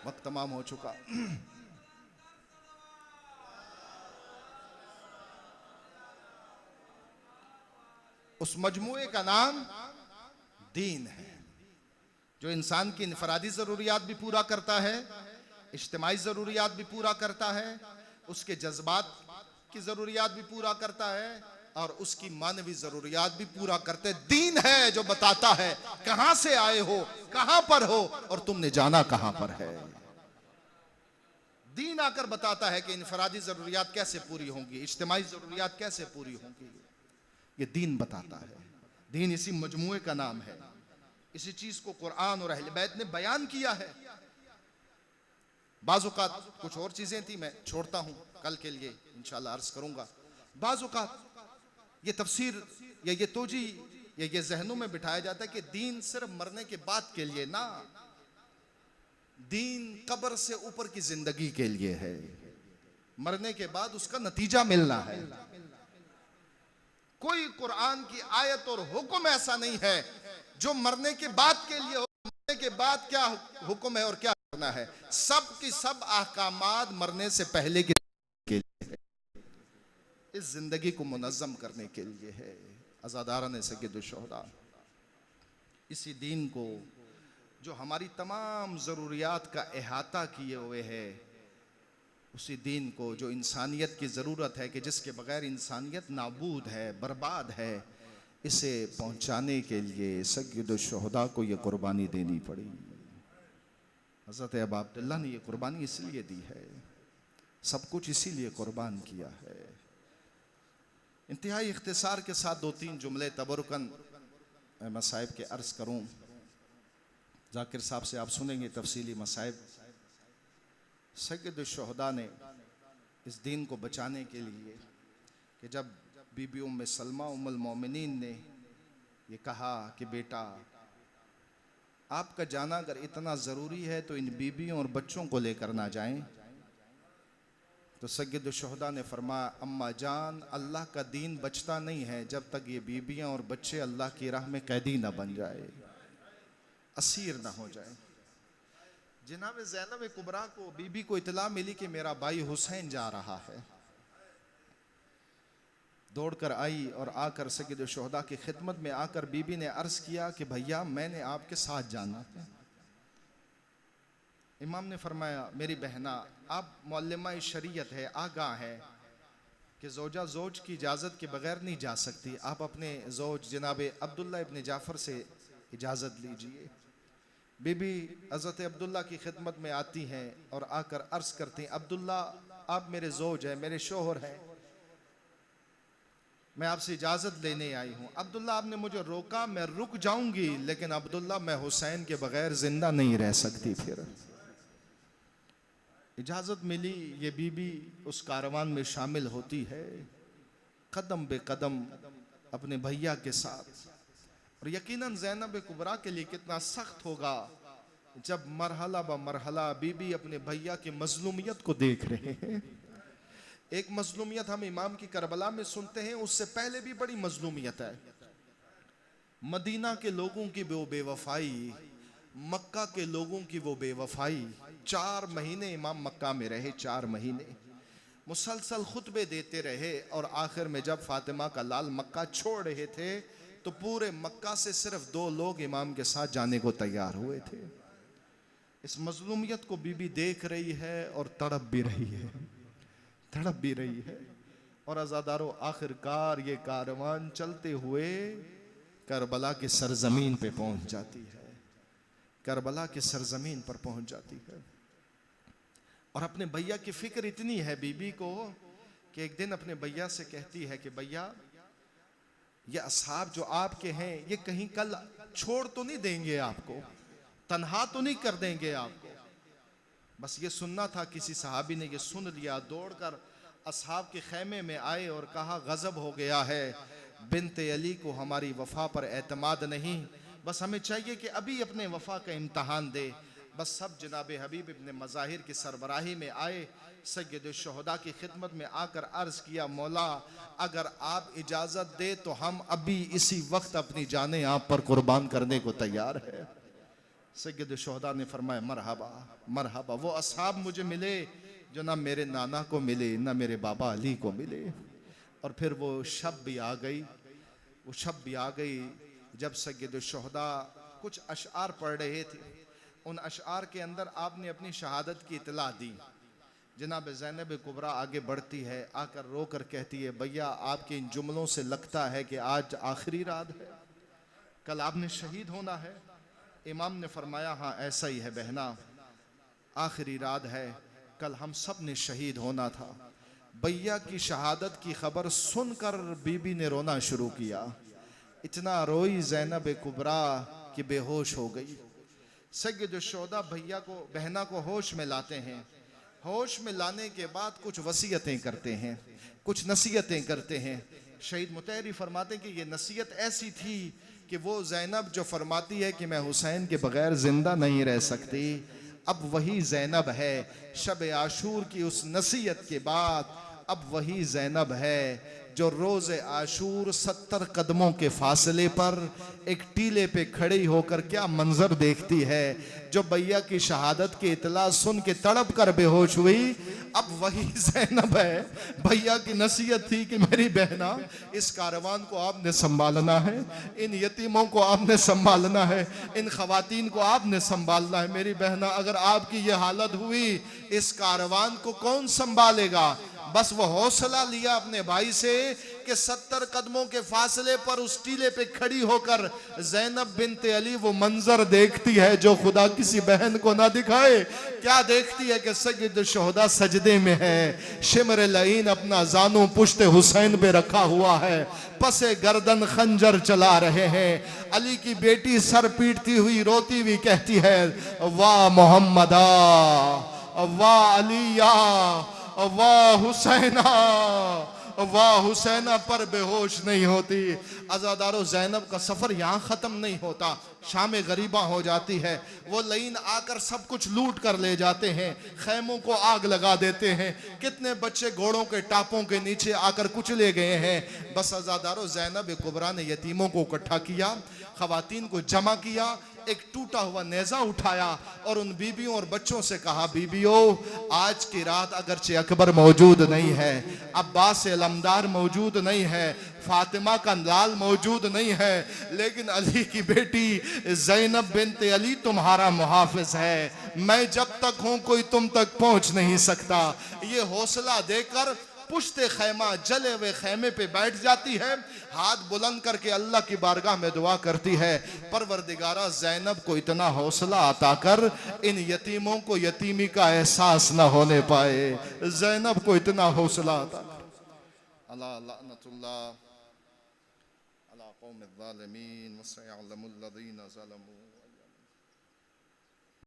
वक्त तमाम हो चुका। उस मजमुए का नाम दीन है, जो इंसान की इनफरादी जरूरियात भी पूरा करता है, इज्तिमाई जरूरियात भी पूरा करता है, उसके जज्बात की जरूरियात भी पूरा करता है और उसकी मानवी जरूरियात भी पूरा करते। दीन है जो बताता है कहां से आए हो, कहां पर हो और तुमने जाना कहां पर है। दीन आकर बताता है कि इनफरादी जरूरियात कैसे पूरी होंगी, इज्तिमाई जरूरियात कैसे पूरी होंगी, ये दीन बताता है। दीन इसी मजमुए का नाम है। इसी चीज को कुरान और अहले बैत ने बयान किया है। बाज़-औक़ात कुछ और चीजें थी, मैं छोड़ता हूं, कल के लिए इंशाअल्लाह अर्ज करूंगा। बाज़-औक़ात ये तफसीर या ये तोजी या ये जहनों में बिठाया जाता है कि दीन सिर्फ मरने के बाद के लिए ना, दीन कब्र से ऊपर की जिंदगी के लिए है। मरने के बाद उसका नतीजा मिलना है। कोई कुरान की आयत और हुक्म ऐसा नहीं है जो मरने के बाद के लिए हो। मरने के बाद क्या हुक्म है और क्या करना है, सब की सब अहकामात मरने से पहले के लिए है, इस जिंदगी को मुनज़्ज़म करने के लिए है। अज़ादारान सय्यद शुहदा, इसी दीन को जो हमारी तमाम ज़रूरियात का अहाता किए हुए है, उसी दीन को जो इंसानियत की ज़रूरत है कि जिसके बगैर इंसानियत नाबूद है, बर्बाद है, इसे पहुंचाने के लिए सय्यद शुहदा को ये कुर्बानी देनी पड़ी। हज़रत अबू अब्दुल्लाह ने ये कुर्बानी इसलिए दी है, सब कुछ इसीलिए कुर्बान किया है। इंतहाई इख्तिसार के साथ दो तीन जुमले तबरुकन मसाइब के अर्ज करूं। जाकिर साहब से आप सुनेंगे तफसीली मसाइब। सय्यद शुहदा ने इस दीन को बचाने के लिए कि जब बीबी उम्मे सलमा उम्मुल मोमिनीन ने ये कहा कि बेटा आपका जाना अगर इतना ज़रूरी है तो इन बीबियों और बच्चों को लेकर ना जाएं, तो सय्यद शुहदा ने फरमाया अम्मा जान, अल्लाह का दीन बचता नहीं है जब तक ये बीबियाँ और बच्चे अल्लाह की राह में कैदी ना बन जाए, असीर ना हो जाए। जनाब ज़ैनब कुबरा को बीबी को इतला मिली कि मेरा भाई हुसैन जा रहा है। दौड़कर आई और आकर सय्यद शुहदा की खिदमत में आकर बीबी ने अर्ज किया कि भैया मैंने आपके साथ जाना है। इमाम ने फरमाया मेरी बहना, आप मुअल्लिमा शरीयत है, आगाह है कि ज़ौजा ज़ौज की इजाज़त के बगैर नहीं जा सकती। आप अपने ज़ौज जनाब अब्दुल्ला इब्न जाफ़र से इजाज़त लीजिए। बीबी हज़रत अब्दुल्ला की खिदमत में आती हैं और आकर अर्ज करती हैं अब्दुल्ला आप मेरे ज़ौज हैं, मेरे शोहर हैं, मैं आपसे इजाज़त लेने आई हूँ। अब्दुल्ला आपने मुझे रोका, मैं रुक जाऊंगी, लेकिन अब्दुल्ला मैं हुसैन के बगैर जिंदा नहीं रह सकती। फिर इजाज़त मिली, ये बीबी उस कारवान में शामिल होती है। कदम बे कदम अपने भैया के साथ। और यकीनन ज़ैनब कुबरा के लिए कितना सख्त होगा जब मरहला ब मरहला बीबी अपने भैया की मजलूमियत को देख रहे हैं। एक मजलूमियत हम इमाम की करबला में सुनते हैं, उससे पहले भी बड़ी मजलूमियत है। मदीना के लोगों की वो बेवफाई, मक्का के लोगों की वो बेवफाई। 4 महीने इमाम मक्का में रहे, 4 महीने मुसलसल खुतबे देते रहे, और आखिर में जब फातिमा का लाल मक्का छोड़ रहे थे तो पूरे मक्का से सिर्फ 2 लोग इमाम के साथ जाने को तैयार हुए थे। इस मजलूमियत को बीबी देख रही है और तड़प भी रही है, तड़प भी रही है। और अज़ादारों, आखिरकार ये कारवान चलते हुए करबला की सरजमीन पे पहुंच जाती है, करबला की सरजमीन पर पहुंच जाती है। और अपने भैया की फिक्र इतनी है बीबी को कि एक दिन अपने भैया से कहती है कि भैया, ये असहाब जो आपके हैं ये कहीं कल छोड़ तो नहीं देंगे आपको, तन्हा तो नहीं कर देंगे आपको। बस ये सुनना था। किसी सहाबी ने ये सुन लिया, दौड़कर असहाब के खेमे में आए और कहा, गजब हो गया है, बिनते अली को हमारी वफा पर एतमाद नहीं, बस हमें चाहिए कि अभी अपने वफा का इम्तहान दे। बस सब जनाब हबीब इब्ने मज़ाहिर की सरबराही में आए, सय्यद शुहदा की खिदमत में आकर अर्ज़ किया, मौला अगर आप इजाज़त दे तो हम अभी इसी वक्त अपनी जानें आप पर कुर्बान करने को तैयार है। सय्यद शुहदा ने फरमाया, मरहबा मरहबा। वो असहाब मुझे मिले जो ना मेरे नाना को मिले ना मेरे बाबा अली को मिले। और फिर वो शब भी आ गई, वो शब भी आ गई जब सय्यद शुहदा कुछ अशआर पढ़ रहे थे। उन अशआर के अंदर आपने अपनी शहादत की इतला दी। जनाब ज़ैनब कुबरा आगे बढ़ती है, आकर रो कर कहती है, भैया आपके इन जुमलों से लगता है कि आज आखिरी रात है, कल आपने शहीद होना है। इमाम ने फरमाया, हाँ ऐसा ही है बहना, आखिरी रात है, कल हम सब ने शहीद होना था। भैया की शहादत की खबर सुनकर बीबी ने रोना शुरू किया। इतना रोई ज़ैनब कुबरा कि बेहोश हो गई। सय्यद शुहदा भैया को, बहना को होश में लाते हैं। होश में लाने के बाद कुछ वसीयतें करते हैं, कुछ नसीहतें करते हैं। शहीद मुतहरी फरमाते हैं कि ये नसीहत ऐसी थी कि वो ज़ैनब जो फरमाती है कि मैं हुसैन के बगैर जिंदा नहीं रह सकती, अब वही ज़ैनब है। शब आशूर की उस नसीहत के बाद अब वही ज़ैनब है जो रोज़ आशूर 70 कदमों के फासले पर एक टीले पे खड़ी होकर क्या मंजर देखती है। जो भैया की शहादत की इतला सुन के तड़प कर बेहोश हुई, अब वही ज़ैनब है। भैया की नसीहत थी कि मेरी बहना, इस कारवान को आपने संभालना है, इन यतीमों को आपने संभालना है, इन खवातीन को आपने संभालना है। मेरी बहना, अगर आपकी ये हालत हुई, इस कारवान को कौन संभालेगा। बस वो हौसला लिया अपने भाई से कि 70 कदमों के फासले पर उस टीले पे खड़ी होकर ज़ैनब बिनते अली वो मंजर देखती है जो खुदा किसी बहन को ना दिखाए। क्या देखती है कि सय्यद शुहदा सजदे में है, शिमर लईन अपना जानू पुश्ते हुसैन पे रखा हुआ है, पसे गर्दन खंजर चला रहे हैं। अली की बेटी सर पीटती हुई रोती हुई कहती है, वाह मोहम्मदा, वाह अलिया, वाह हुसैना, वाह हुसैना, पर बेहोश नहीं होती। अज़ादारो, ज़ैनब का सफर यहाँ खत्म नहीं होता, शाम गरीबा हो जाती है। वो लईन आकर सब कुछ लूट कर ले जाते हैं, खैमों को आग लगा देते हैं, कितने बच्चे घोड़ों के टापों के नीचे आकर कुचले गए हैं। बस अज़ादारो, ज़ैनब कुबरा ने यतीमों को इकट्ठा किया, खवातीन को जमा किया, एक टूटा हुआ नेजा उठाया और उन बीबियों और बच्चों से कहा, बीबियों, आज की रात अगरचे अकबर मौजूद नहीं है, अब्बास अलमदार मौजूद नहीं है, फातिमा का लाल मौजूद नहीं है, लेकिन अली की बेटी ज़ैनब बिनते अली तुम्हारा मुहाफिज है। मैं जब तक हूं कोई तुम तक पहुंच नहीं सकता। ये हौसला देकर पुश्ते खैमा, जले हुए खैमे पे बैठ जाती है, हाथ बुलंद करके अल्लाह की बारगाह में दुआ करती है, परवरदिगारा ज़ैनब को इतना हौसला अता कर इन यतीमों को यतीमी का एहसास न होने पाए। ज़ैनब को इतना हौसला अता कर। अला लअनतुल्लाह अला कौमिज़ ज़ालिमीन व सयअलमुल लज़ीना ज़लमू।